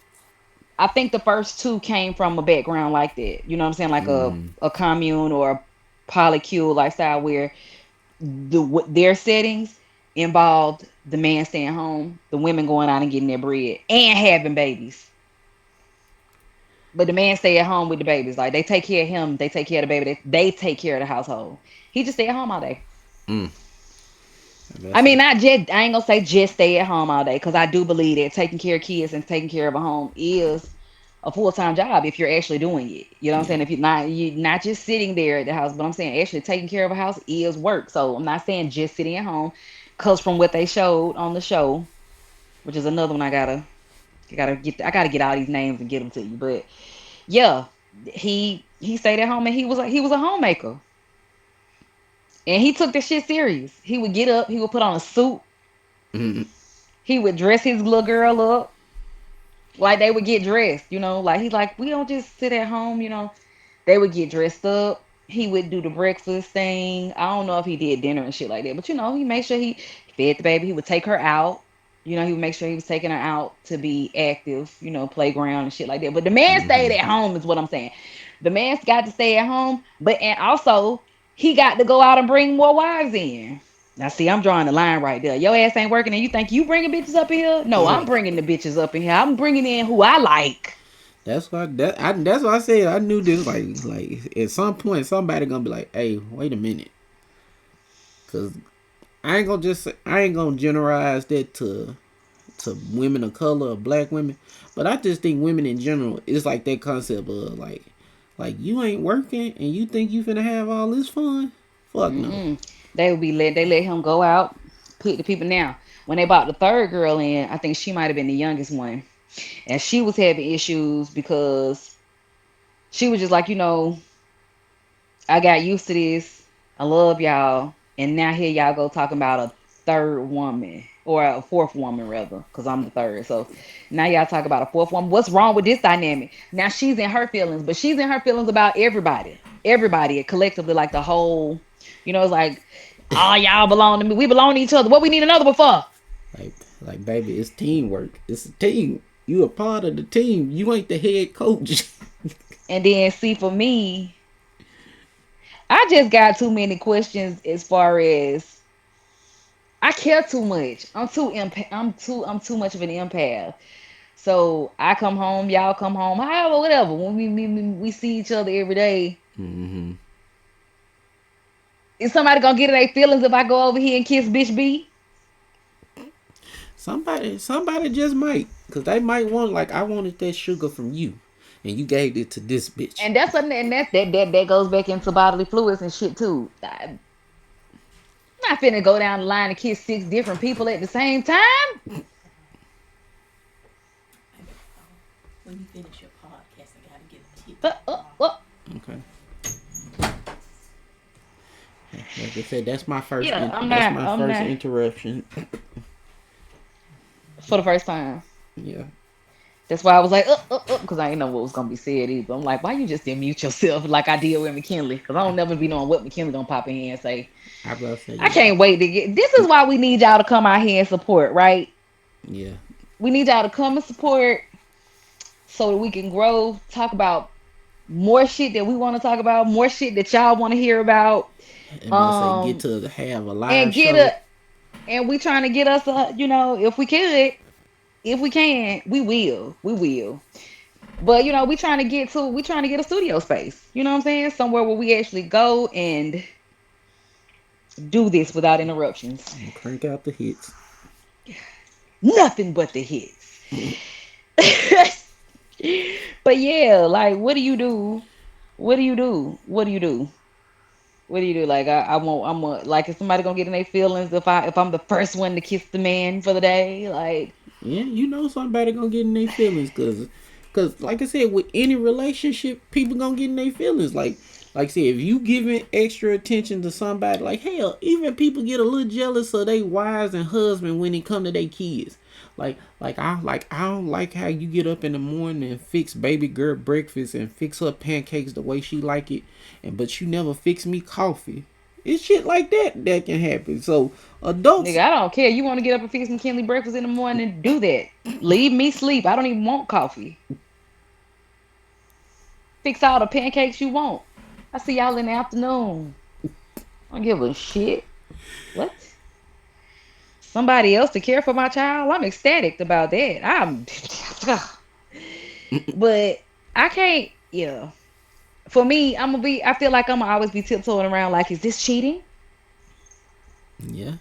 the first two came from a background like that. You know what I'm saying? Like a commune or a polycule lifestyle where their settings involved the man staying home, the women going out and getting their bread and having babies. But the man stay at home with the babies. Like they take care of him, they take care of the baby, they take care of the household. He just stay at home all day. I mean, not just I ain't gonna say just stay at home all day because I do believe that taking care of kids and taking care of a home is a full-time job if you're actually doing it. You know what I'm saying? If you're not just sitting there at the house, but I'm saying actually taking care of a house is work. So I'm not saying just sitting at home, cause from what they showed on the show, which is another one I gotta get all these names and get them to you. But yeah, he stayed at home and he was a homemaker. And he took this shit serious. He would get up, he would put on a suit, he would dress his little girl up. Like they would get dressed, like he's like, we don't just sit at home, They would get dressed up. He would do the breakfast thing. I don't know if he did dinner and shit like that, but he made sure he fed the baby. He would take her out. He would make sure he was taking her out to be active, playground and shit like that. But the man stayed at home, is what I'm saying. The man's got to stay at home, and also he got to go out and bring more wives in. Now, see, I'm drawing the line right there. Your ass ain't working, and you think you bringing bitches up in here? No, I'm bringing the bitches up in here. I'm bringing in who I like. That's why I said I knew this. Like at some point, somebody gonna be like, "Hey, wait a minute," because I ain't gonna generalize that to women of color or black women, but I just think women in general, it's like that concept of like you ain't working and you think you finna have all this fun. Fuck no. They let him go out, pick the people. Now, when they brought the third girl in, I think she might have been the youngest one, and she was having issues because she was just like, I got used to this. I love y'all, and now here y'all go talking about a third woman or a fourth woman rather, because I'm the third. So now y'all talk about a fourth woman. What's wrong with this dynamic? Now she's in her feelings, but she's in her feelings about everybody collectively, like the whole. It's like all y'all belong to me. We belong to each other. What we need another one for? Like baby, it's teamwork. It's a team. You a part of the team. You ain't the head coach. And then see, for me, I just got too many questions as far as I care too much. I'm too much of an empath. So I come home, y'all come home, however, whatever. When we see each other every day, is somebody gonna get in their feelings if I go over here and kiss bitch B? Somebody just might, cause they might want, like, I wanted that sugar from you, and you gave it to this bitch. And that goes back into bodily fluids and shit too. I'm not finna go down the line and kiss 6 different people at the same time. When you finish your podcast, I gotta get a tip. Uh, uh, uh. Okay. Like I said, that's my first. Yeah, That's my I'm first not interruption. for the first time. Yeah. That's why I was like, because I didn't know what was gonna be said either. I'm like, why you just didn't mute yourself like I did with McKinley? Because I don't never be knowing what McKinley gonna pop in here and say. I about to say I yeah. can't wait to get. This is why we need y'all to come out here and support, right? Yeah. We need y'all to come and support so that we can grow, talk about more shit that we want to talk about, more shit that y'all want to hear about. And about to say get Um, to have a live and get show. a, and we trying to get us a, if we could, if we can, we will. But we trying to get a studio space. You know what I'm saying? Somewhere where we actually go and do this without interruptions. And crank out the hits. Nothing but the hits. But yeah, like what do you do? What do you do? What do you do? What do you do? Like like is somebody gonna get in their feelings if I'm the first one to kiss the man for the day? Like Yeah, you know somebody gonna get in their feelings cause like I said, with any relationship, people gonna get in their feelings. Like I said, if you giving extra attention to somebody, like hell, even people get a little jealous of their wives and husband when it come to their kids. I don't like how you get up in the morning and fix baby girl breakfast and fix her pancakes the way she like it, but you never fix me coffee. It's shit like that can happen. So adults, nigga, I don't care. You want to get up and fix McKinley breakfast in the morning? Do that. Leave me sleep. I don't even want coffee. Fix all the pancakes you want. I see y'all in the afternoon. I don't give a shit. What? Somebody else to care for my child? I'm ecstatic about that. But I can't, yeah. For me, I feel like I'm gonna always be tiptoeing around like, is this cheating? yeah.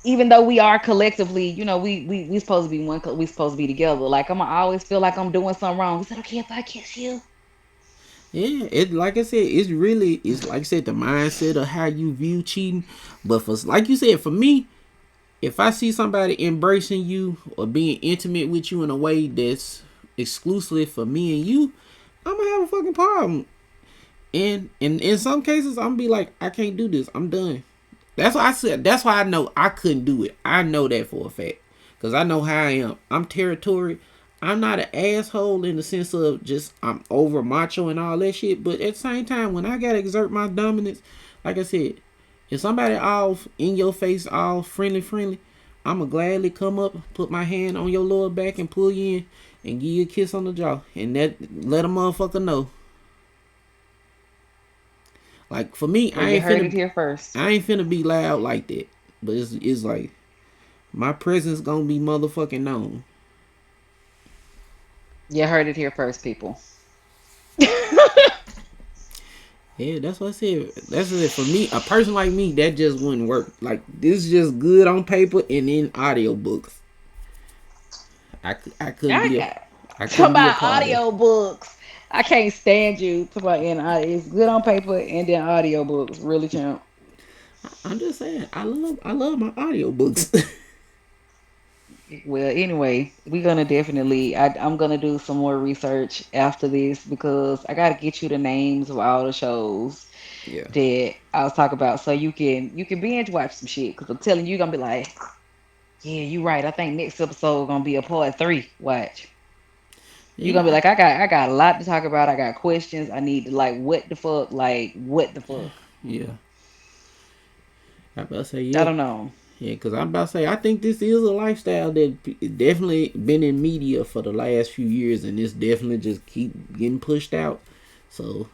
Even though we are collectively, we supposed to be we supposed to be together. Like I'm gonna always feel like I'm doing something wrong. Is it okay if I kiss you? Yeah, it like I said, it's like I said, the mindset of how you view cheating. But for like you said, for me, if I see somebody embracing you or being intimate with you in a way that's exclusively for me and you, I'm gonna have a fucking problem. And in some cases, I'm gonna be like, I can't do this. I'm done. That's why I said. That's why I know I couldn't do it. I know that for a fact because I know how I am. I'm territorial. I'm not an asshole in the sense of just I'm over macho and all that shit. But at the same time, when I gotta exert my dominance, like I said, if somebody all in your face, all friendly, I'ma gladly come up, put my hand on your lower back and pull you in and give you a kiss on the jaw, and that let a motherfucker know. Like for me, Well, you heard it here first. I ain't finna be loud like that. But it's like my presence gonna be motherfucking known. You heard it here first, people. Yeah, that's what I said. That's it for me. A person like me, that just wouldn't work. Like this is just good on paper and in audiobooks. I couldn't I be got I talk couldn't be a about part of it. audio books. I can't stand you. Talk about it's good on paper and then audio books. Really, champ. I'm just saying, I love my audiobooks. Well, anyway, we're gonna definitely. I'm gonna do some more research after this because I gotta get you the names of all the shows Yeah. that I was talking about, so you can binge watch some shit. Because I'm telling you, you're gonna be like, yeah, you're right. I think next episode gonna be a part 3. Watch. You're gonna be Yeah. like, I got a lot to talk about. I got questions. I need to like, what the fuck? Like, what the fuck? Yeah. I about to say I yeah. don't know. Yeah, because I'm about to say, I think this is a lifestyle that definitely been in media for the last few years, and it's definitely just keep getting pushed out. So,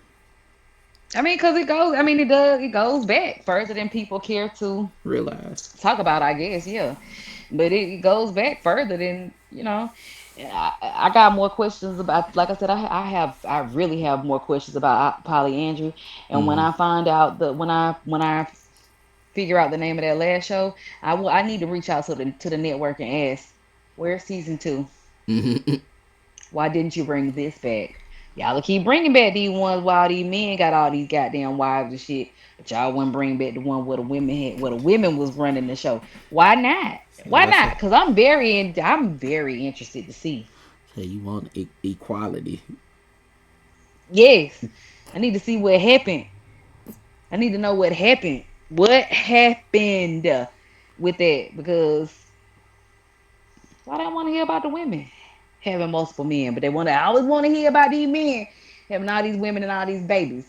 I mean, because it goes. I mean, it does. It goes back further than people care to realize. talk about. I guess, yeah. But it goes back further than. I got more questions about. Like I said, I really have more questions about polyandry. And when Mm-hmm. I find out when I figure out the name of that last show, I need to reach out to the network and ask, where's season 2? Mm-hmm. Why didn't you bring this back? Y'all will keep bringing back these ones while these men got all these goddamn wives and shit. But y'all wouldn't bring back the one where the women was running the show. Why not? Why I not? say, Because I'm very interested to see. say you want equality. Yes. I need to see what happened. I need to know what happened. What happened with that? Because why do I want to hear about the women having multiple men, but they want to I always want to hear about these men having all these women and all these babies.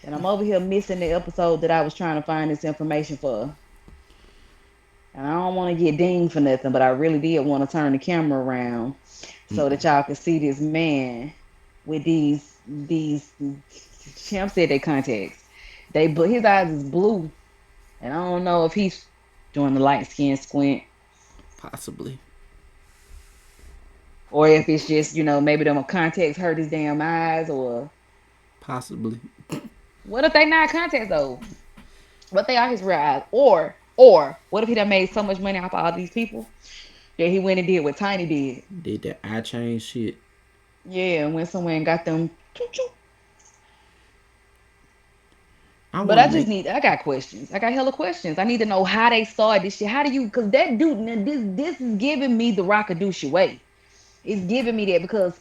And I'm over here missing the episode that I was trying to find this information for. And I don't want to get dinged for nothing, but I really did want to turn the camera around so that y'all could see this man with these. Champ said they contacts. But his eyes is blue, and I don't know if he's doing the light skin squint Possibly. or if it's just maybe them contacts hurt his damn eyes or Possibly. what if they not contacts though? What they are his real eyes or what if he done made so much money off all these people that he went and did what Tiny did? Did that eye change shit. Yeah, and went somewhere and got them. Choo choo. I But want to make. I got questions. I got hella questions. I need to know how they started this shit. How do you, because that dude, now this is giving me the Rockadooshie way. It's giving me that because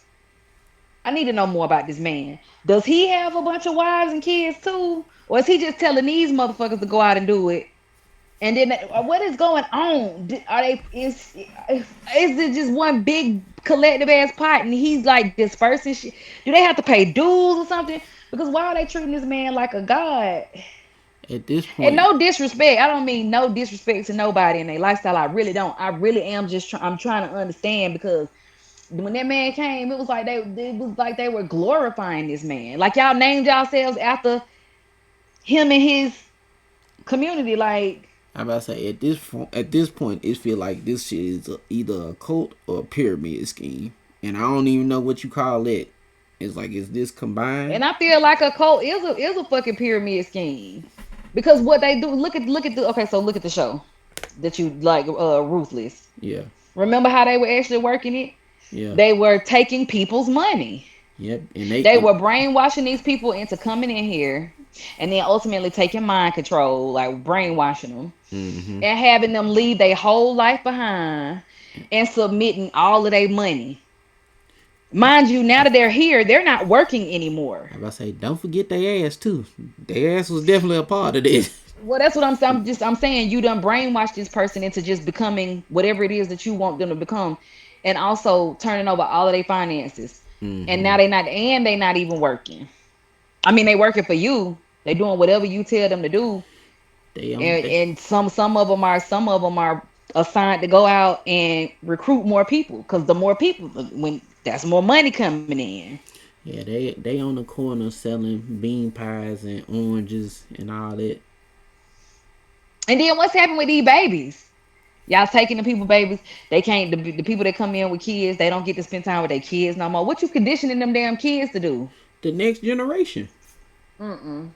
I need to know more about this man. Does he have a bunch of wives and kids too? Or is he just telling these motherfuckers to go out and do it? And then what is going on? Are they is it just one big collective ass pot and he's like dispersing shit? Do they have to pay dues or something? Because why are they treating this man like a god? At this And point, no disrespect. I don't mean no disrespect to nobody in their lifestyle. I really don't. I really am just. I'm trying to understand because when that man came, it was like they were glorifying this man. Like y'all named yourselves after him and his community. Like I about to say at this point, it feel like this shit is either a cult or a pyramid scheme, and I don't even know what you call it. It's like, is this combined? and I feel like a cult is a fucking pyramid scheme. Because what they do, look at the okay, so look at the show that you like, Ruthless. Yeah, Remember how they were actually working it? yeah, They were taking people's money. yep. They were brainwashing these people into coming in here and then ultimately taking mind control, like brainwashing them Mm-hmm. and having them leave their whole life behind and submitting all of their money. Mind you, now that they're here, they're not working anymore. I about to say, don't forget their ass too. Their ass was definitely a part of this. Well, that's what I'm saying you done brainwash this person into just becoming whatever it is that you want them to become, and also turning over all of their finances. And Mm-hmm. now they not even working. I mean, they working for you. They doing whatever you tell them to do. They on. And some of them are assigned to go out and recruit more people because the more people, when that's more money coming in. Yeah, they on the corner selling bean pies and oranges and all that. And then what's happened with these babies? Y'all taking the people babies. They can't. The people that come in with kids, they don't get to spend time with their kids no more. What you conditioning them damn kids to do? The next generation. Mm-mm.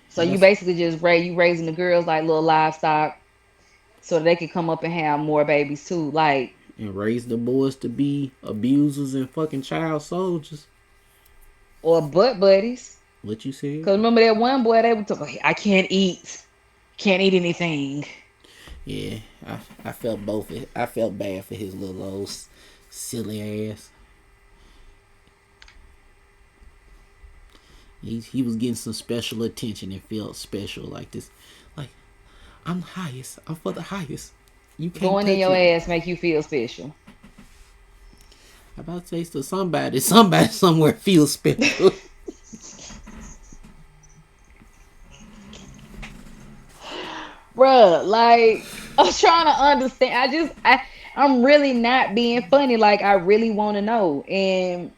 So you That's basically just raising the girls like little livestock, so that they can come up and have more babies too. Like and raise the boys to be abusers and fucking child soldiers. or butt buddies. What you said? Cause remember that one boy they were talking, I can't eat anything. Yeah, I felt both. I felt bad for his little old silly ass. He was getting some special attention and felt special like this. Like, I'm the highest. I'm for the highest. You can't Going in touch your it. ass make you feel special. I about to say to somebody somewhere feels special. Bruh, like I'm trying to understand. I'm really not being funny. Like I really want to know. And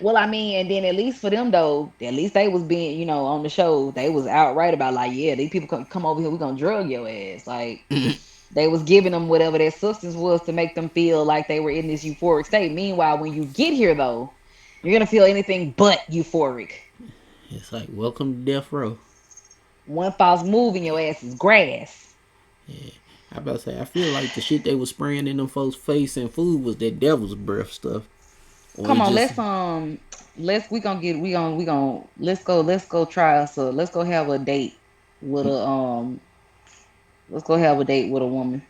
well, I mean, and then at least for them though, at least they was being, on the show, they was outright about like, yeah, these people come over here, we gonna drug your ass. Like they was giving them whatever their substance was to make them feel like they were in this euphoric state. Meanwhile, when you get here though, you're gonna feel anything but euphoric. It's like, welcome to death row. One false move and your ass is grass. Yeah. I about to say, I feel like the shit they was spraying in them folks' face and food was that devil's breath stuff. Or Come it on, just, let's go try us let's go have a date with a let's go have a date with a woman.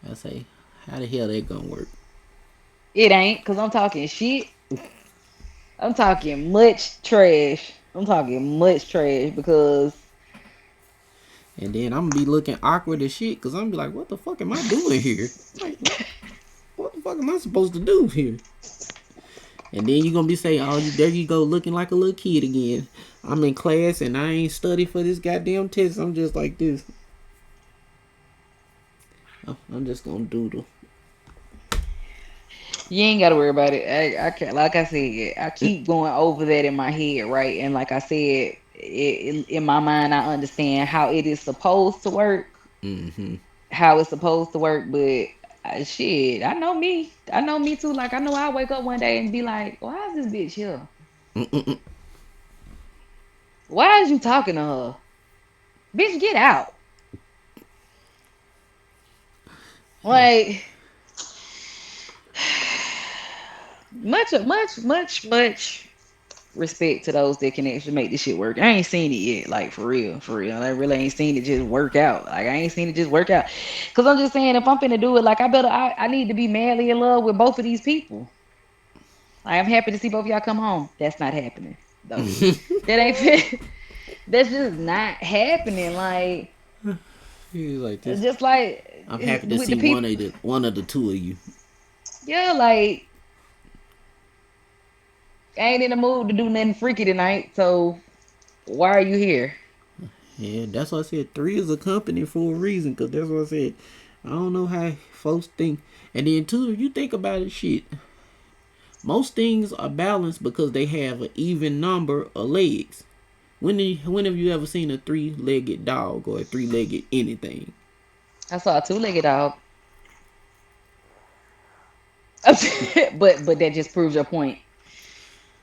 I say, how the hell that gonna work? It ain't because I'm talking shit. I'm talking much trash. I'm talking much trash because And then I'm gonna be looking awkward as shit because I'm gonna be like, what the fuck am I doing here? Like, what the fuck am I supposed to do here? And then you're gonna be saying, oh, there you go, looking like a little kid again. I'm in class and I ain't study for this goddamn test. I'm just like this. I'm just gonna doodle. you ain't gotta worry about it. I can't, like I said, I keep going over that in my head, right? And like I said, in my mind, I understand how it is supposed to work, Mm-hmm. how it's supposed to work, but shit, I know me. I know me too. Like I know I wake up one day and be like, why is this bitch here? Mm-mm-mm. Why is you talking to her? Bitch, get out. Like much respect to those that can actually make this shit work. I ain't seen it yet, like for real, for real. I really ain't seen it just work out. Like I ain't seen it just work out. Cause I'm just saying, if I'm finna do it, like I need to be madly in love with both of these people. I'm happy to see both of y'all come home. That's not happening though. That ain't fit. That's just not happening. Like He's like this. just like I'm happy to with the see people. one of the two of you. Yeah, like I ain't in the mood to do nothing freaky tonight. So why are you here? Yeah, that's why I said three is a company for a reason. Cause that's what I said. I don't know how folks think. And then two, if you think about it, shit. Most things are balanced because they have an even number of legs. When have you ever seen a three-legged dog or a three-legged anything? I saw a two-legged dog. But that just proves your point.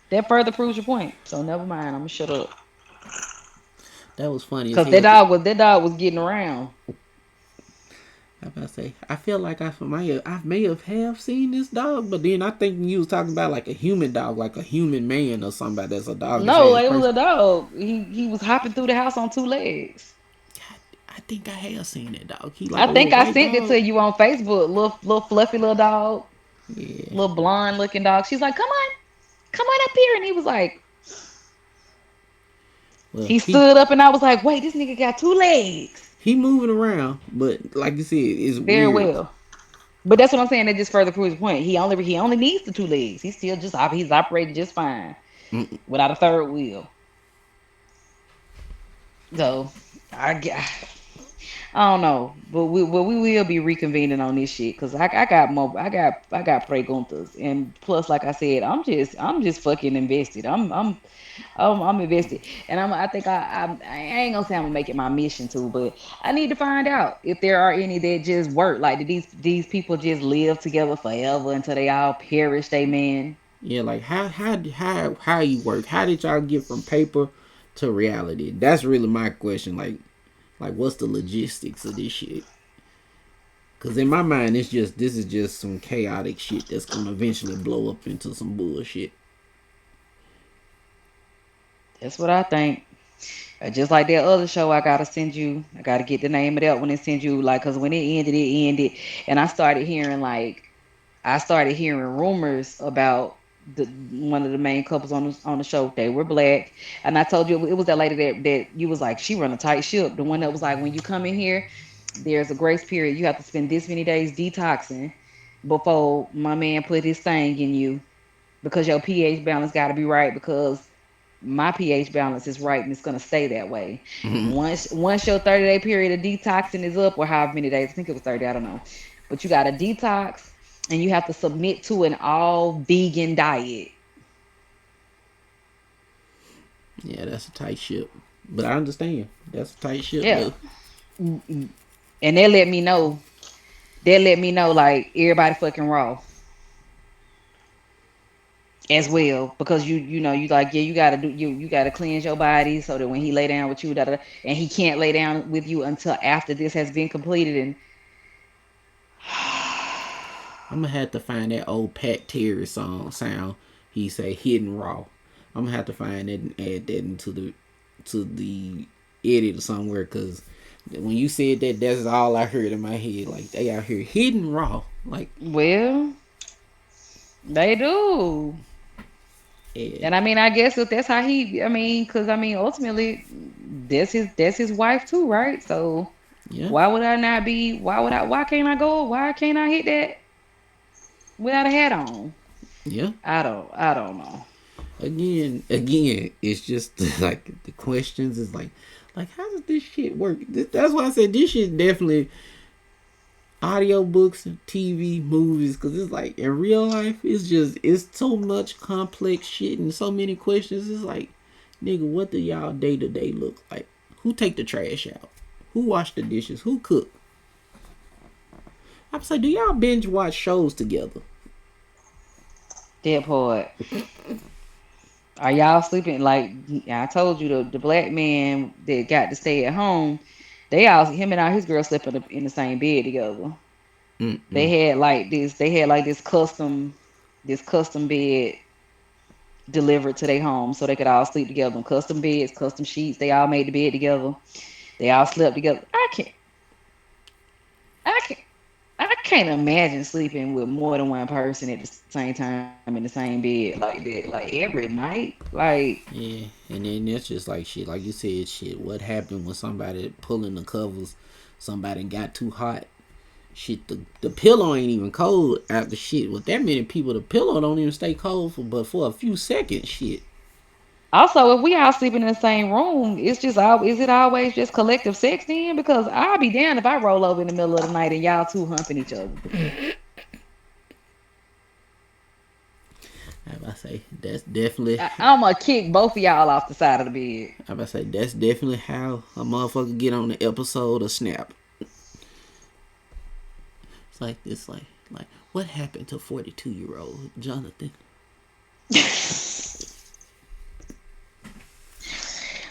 That further proves your point. So never mind. I'm gonna shut up. That was funny as Cause hell. that dog was getting around. I about to say, I feel like I may have seen this dog, but then I think you was talking about like a human dog, like a human man or somebody that's a doggish No, ass it was person. a dog. He was hopping through the house on two legs. God, I think I have seen that dog. He like I a little think I white sent it dog. to you on Facebook. Little fluffy little dog, Yeah. little blonde looking dog. She's like, come on up here, and he was like, Well, he stood up, and I was like, wait, this nigga got two legs. he moving around, but like you said, it's Very weird. well. But that's what I'm saying. That just further proves the point. He only needs the two legs. He's still he's operating just fine Mm, without a third wheel. So I get, I don't know, but we will be reconvening on this shit because I got more I got preguntas and plus like I said I'm just fucking invested. I'm invested and I think I ain't gonna say I'm gonna make it my mission to, but I need to find out if there are any that just work. Like did these people just live together forever until they all perish? They man. yeah, like how you work? How did y'all get from paper to reality? That's really my question. Like what's the logistics of this shit? Cause in my mind, this is just some chaotic shit that's gonna eventually blow up into some bullshit. That's what I think. Just like that other show, I gotta send you. I gotta get the name of that one and send you. Like, cause when it ended, and I started hearing rumors about the one of the main couples on the show. They were black, and I told you it was that lady that you was like she run a tight ship. The one that was like when you come in here, there's a grace period. You have to spend this many days detoxing before my man put his thing in you because your pH balance got to be right because my pH balance is right and it's gonna stay that way. Once your 30-day period of detoxing is up, or however many days, I think it was 30, I don't know. But you gotta detox and you have to submit to an all vegan diet. Yeah, that's a tight ship. But I understand. That's a tight ship Yeah. though. And they let me know like everybody fucking raw as well because you like yeah you gotta cleanse your body so that when he lay down with you and he can't lay down with you until after this has been completed and I'm gonna have to find that old Pat Terry song sound. He say hidden raw. I'm gonna have to find that and add that into the edit or somewhere because when you said that, that's all I heard in my head. Like they out here hidden raw. Like well they do And And I mean, I guess if that's how I mean, because I mean, ultimately, that's his wife too, right? So yeah, why would I not be? Why can't I go? Why can't I hit that without a hat on? yeah. I don't know. Again, it's just like the questions is like how does this shit work? That's why I said this shit definitely audiobooks, TV, movies, because it's like in real life, it's so much complex shit and so many questions. It's like, nigga, what do y'all day to day look like? Who take the trash out? Who wash the dishes? Who cook? I'm saying, do y'all binge watch shows together? That part. Are y'all sleeping? Like I told you, the black man that got to stay at home, him and all his girls slept in the same bed together. Mm-mm. They had like this custom bed delivered to their home so they could all sleep together. Custom beds, custom sheets. They all made the bed together. They all slept together. I can't, I can't imagine sleeping with more than one person at the same time in the same bed like that, like every night. Like, Yeah, and then that's just like shit. Like you said, shit. What happened when somebody pulling the covers? Somebody got too hot. Shit, the pillow ain't even cold after shit. With that many people, the pillow don't even stay cold for a few seconds. Shit. also, if we all sleeping in the same room, is it always just collective sex then? Because I'll be down if I roll over in the middle of the night and y'all two humping each other. I say that's definitely. I'm gonna kick both of y'all off the side of the bed. I say that's definitely how a motherfucker get on the episode of Snap. It's like this, like what happened to 42-year-old Jonathan?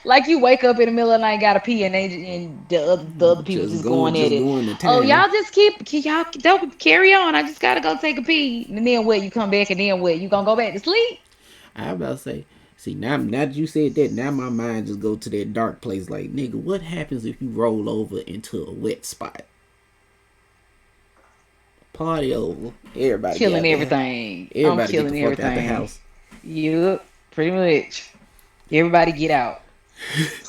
Like you wake up in the middle of the night, gotta pee, and the other people just going at Just it. going to Oh, town. y'all just y'all don't carry on. I just gotta go take a pee, and then what? You come back, and then what? You gonna go back to sleep? I about to say, see now that you said that, now my mind just go to that dark place. Like nigga, what happens if you roll over into a wet spot? Party over. Everybody get Killing out there. everything. I'm Everybody get the killing fuck out the everything. house. Yup, pretty much. Everybody get out.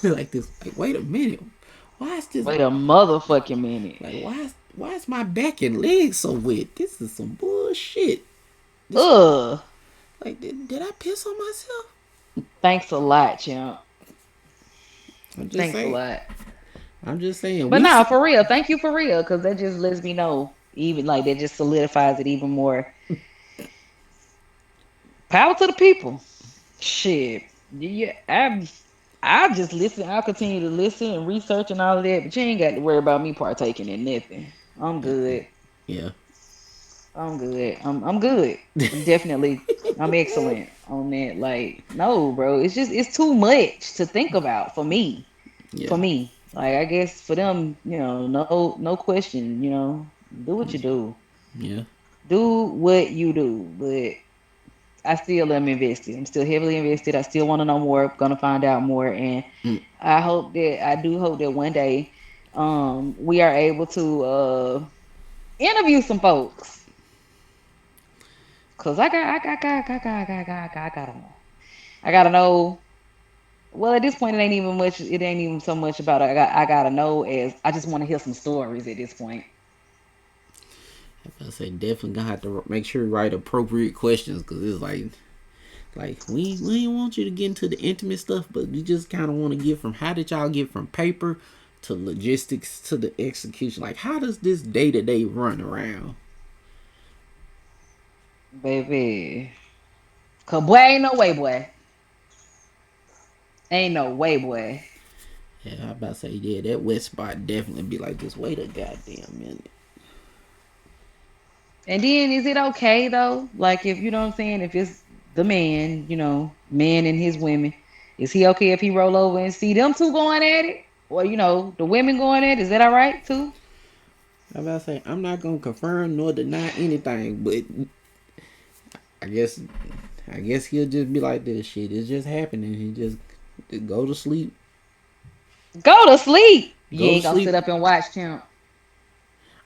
Like this. Like wait a minute. Why is this? Wait a motherfucking minute. Like why is my back and legs so wet? This is some bullshit. This Ugh. like did I piss on myself? Thanks a lot, champ. I'm just Thanks a saying. lot. I'm just saying. But nah, for real, thank you for real, because that just lets me know, even like that just solidifies it even more. Power to the people. Shit. Yeah, I'll just listen. I'll continue to listen and research and all of that, but you ain't got to worry about me partaking in nothing. I'm good. Yeah. I'm good. I'm good. I'm definitely I'm excellent on that. Like, no, bro. It's too much to think about for me. Yeah. For me. Like I guess for them, no question, do what you do. Yeah. Do what you do. But I still am invested. I'm still heavily invested. I still want to know more. Gonna find out more. And Mm. I do hope that one day we are able to interview some folks. Cause I gotta know. I gotta know. Well, at this point, it ain't even much. It ain't even so much about I gotta know as I just want to hear some stories at this point. I say definitely gonna have to make sure you write appropriate questions because it's like we ain't want you to get into the intimate stuff, but we just kind of want to get from how did y'all get from paper to logistics to the execution. Like how does this day to day run around? Baby. Cause boy, ain't no way, boy. Ain't no way, boy. Yeah, I about to say yeah, that wet spot definitely be like just wait a goddamn minute. And then is it okay though? Like if you know what I'm saying, if it's the man, man and his women, is he okay if he roll over and see them two going at it? Or the women going at it? Is that all right too? I about to say I'm not gonna confirm nor deny anything, but I guess I guess he'll just be like this shit. It's just happening. He just go to sleep. Go to sleep. You Go to ain't gonna sit sleep. up and watch him.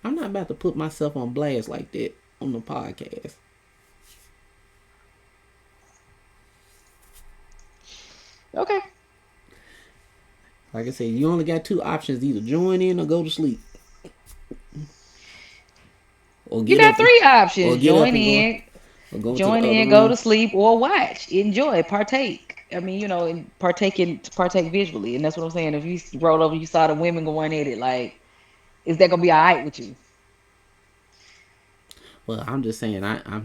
I'm not about to put myself on blast like that on the podcast. Okay. Like I said, you only got two options: either join in or go to sleep, or You get got up and three options: go to the join other in, go to room. sleep, or watch, enjoy, partake. I mean, and partake visually, and that's what I'm saying. If you roll over, you saw the women going at it, like, is that gonna be all right with you? Well, I'm just saying, I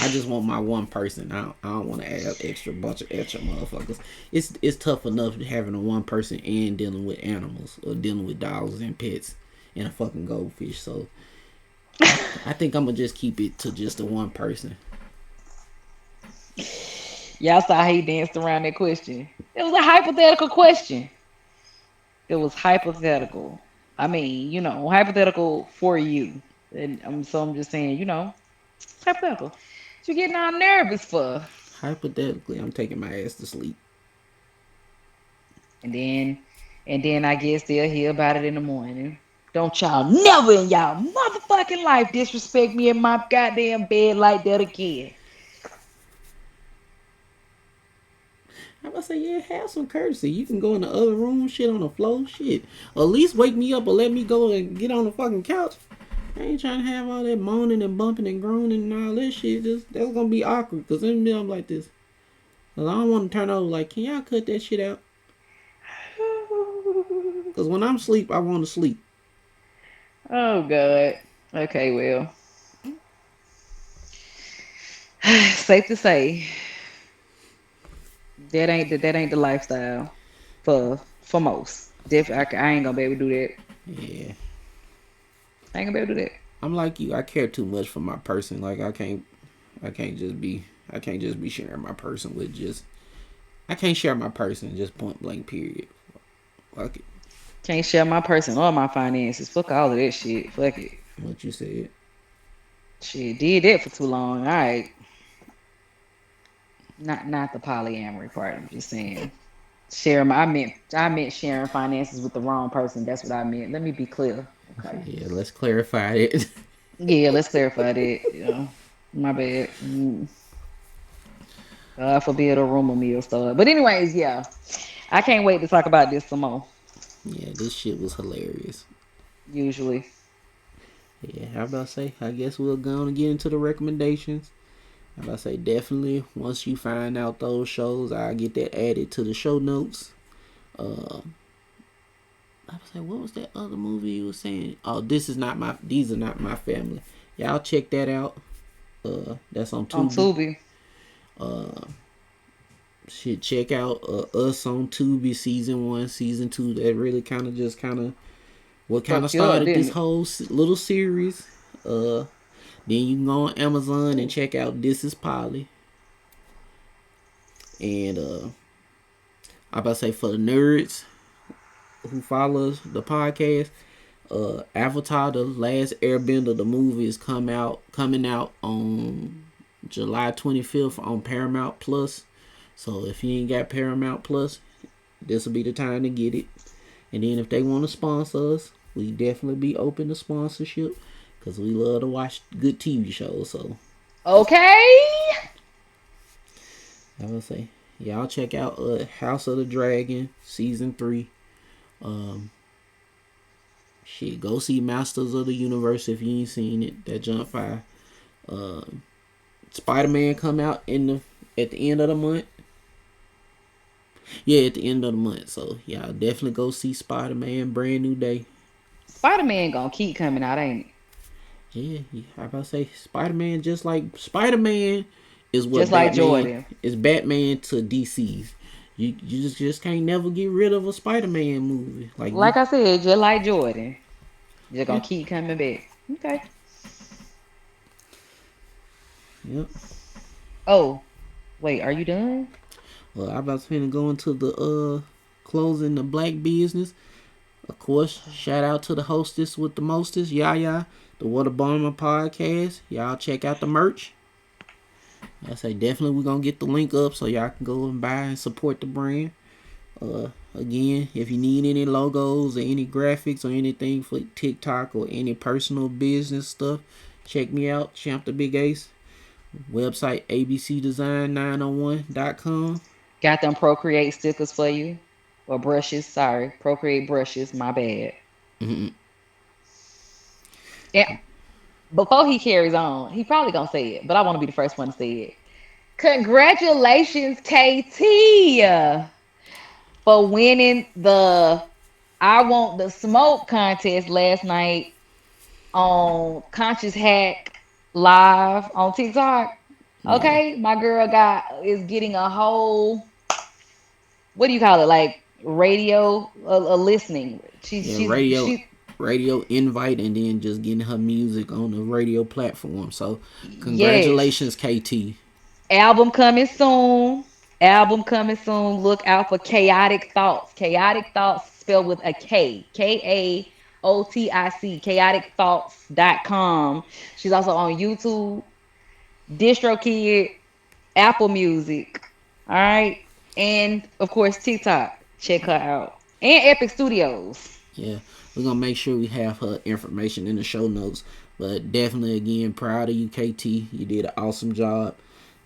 just want my one person. I don't want to add extra bunch of extra motherfuckers. It's tough enough having a one person and dealing with animals or dealing with dogs and pets and a fucking goldfish. So I think I'm gonna just keep it to just the one person. Y'all saw how he danced around that question. It was a hypothetical question. It was hypothetical. I mean, hypothetical for you. And I'm just saying, it's hypothetical. What you getting all nervous for? Hypothetically, I'm taking my ass to sleep. And then I guess they'll hear about it in the morning. Don't y'all never in y'all motherfucking life disrespect me in my goddamn bed like that again. I'm about to say, yeah, have some courtesy. You can go in the other room, shit on the floor, shit. Or at least wake me up or let me go and get on the fucking couch. I ain't trying to have all that moaning and bumping and groaning and all that shit. That's gonna be awkward. Cause in the I'm like this. Cause I don't want to turn over like, can y'all cut that shit out? Cause when I'm asleep, I want to sleep. Oh God. Okay, well. Safe to say that ain't the lifestyle for most. I ain't gonna be able to do that. Yeah. I ain't gonna be able to do that. I'm like you. I care too much for my person. Like I can't just be sharing my person with just. I can't share my person just point blank period. Fuck it. Can't share my person or my finances. Fuck all of that shit. Fuck it. What you said. Shit, did that for too long. All right. Not the polyamory part. I'm just saying. I meant sharing finances with the wrong person. That's what I meant. Let me be clear. Okay. Yeah, let's clarify it. Yeah, let's clarify that. My bad. God forbid a rumor mill start. But anyways, yeah. I can't wait to talk about this some more. Yeah, this shit was hilarious. Usually. Yeah, how about to say? I guess we'll go on and get into the recommendations. How about to say? Definitely, once you find out those shows, I'll get that added to the show notes. Uh, I was like, what was that other movie you were saying? Oh, these are not my family. Y'all check that out. That's on On Tubi. Tubi. Shit, check out Us on Tubi season 1, season 2. That really kind of what kind of Fucked you up, started this didn't it? whole little series. Then you can go on Amazon and check out This Is Polly. And I about to say for the nerds who follows the podcast, Avatar: The Last Airbender, the movie is coming out on July 25th on Paramount Plus. So if you ain't got Paramount Plus, this will be the time to get it. And then if they want to sponsor us, we definitely be open to sponsorship because we love to watch good TV shows. So Okay. I would say y'all check out House of the Dragon season 3. Um, Shit, go see Masters of the Universe if you ain't seen it. That jump fire. Spider-Man come out at the end of the month. Yeah, at the end of the month. So y'all definitely go see Spider-Man. Brand new day. Spider-Man gonna keep coming out, ain't it? Yeah, I about to say Spider-Man. Just like Spider-Man is what Just like Batman Jordan. is. Batman to DC. You just can't never get rid of a Spider-Man movie. Like you, Like I said, just like Jordan. Just yeah, gonna keep coming back. Okay. yep. Oh, wait, are you done? Well, I about to go into the closing the black business. Of course, shout out to the hostess with the mostest, Yaya, the Water Bomber podcast. Y'all check out the merch. I say definitely we're gonna get the link up so y'all can go and buy and support the brand. Again, if you need any logos or any graphics or anything for TikTok or any personal business stuff, check me out, Champ the Big Ace. Website abcdesign901.com. Got them Procreate stickers for you. Or brushes, sorry. Procreate brushes, my bad. Mhm. And before he carries on, he probably gonna say it, but I want to be the first one to say it. Congratulations, KT, for winning the I Want the Smoke contest last night on Conscious Hack Live on TikTok. Yeah, Okay, my girl got is getting a whole, what do you call it? Like radio, a listening. yeah, She radio invite, and then just getting her music on the radio platform. So, yes. congratulations, KT. Album coming soon. Album coming soon. Look out for Chaotic Thoughts. Chaotic Thoughts spelled with a K. KAOTIC. ChaoticThoughts.com. She's also on YouTube, DistroKid, Apple Music. All right. And of course, TikTok. Check her out. And Epic Studios. Yeah, we're gonna make sure we have her information in the show notes. But definitely, again, proud of you, KT. You did an awesome job,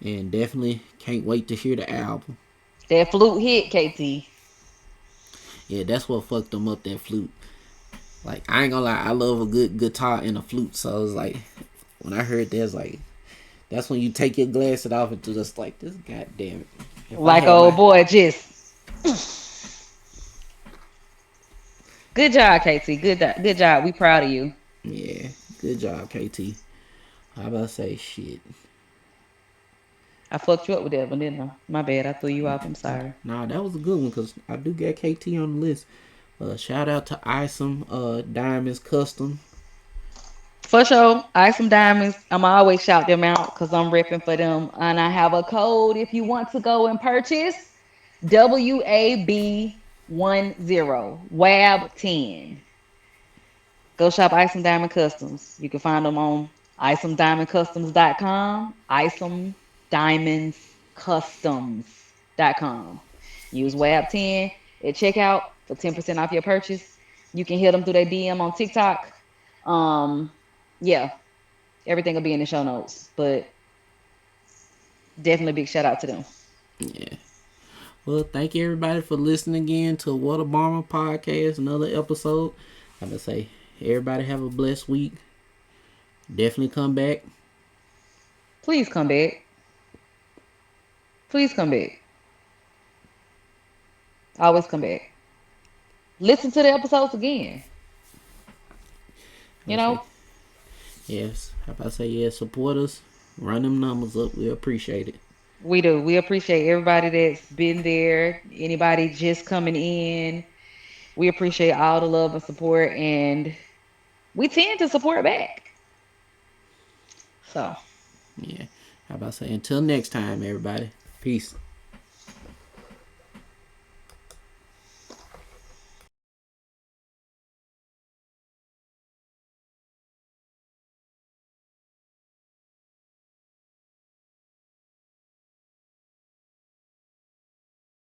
and definitely can't wait to hear the album. That flute hit, KT. Yeah, that's what fucked them up. That flute. Like, I ain't gonna lie, I love a good guitar and a flute. So it's like, when I heard that, it's like, that's when you take your glasses off and just like, this, goddamn it. If I Like had old my, boy, just good job, KT. Good job. We proud of you. yeah, good job, KT. How about I say shit? I fucked you up with that one, didn't I? My bad. I threw you off. I'm sorry. Nah, that was a good one because I do got KT on the list. Shout out to Isom Diamonds Custom. For sure. Ice some diamonds. I'm always shout them out because I'm repping for them. And I have a code if you want to go and purchase WAB10, WAB10. Go shop Isom Diamond Customs. You can find them on isomdiamondcustoms.com, isomdiamondscustoms.com. Use WAB10 at checkout for 10% off your purchase. You can hit them through their DM on TikTok. Um, yeah, everything will be in the show notes. But definitely big shout out to them. Yeah. Well, thank you everybody for listening again to What a Bomber podcast, another episode. I'm gonna say everybody have a blessed week. Definitely come back. Please come back. Please come back. Always come back. Listen to the episodes again. I You say know, yes. How about I say yes? Support us. Run them numbers up. We appreciate it. we do. We appreciate everybody that's been there. Anybody just coming in. We appreciate all the love and support, and we tend to support back. So. Yeah. How about I say until next time, everybody. Peace.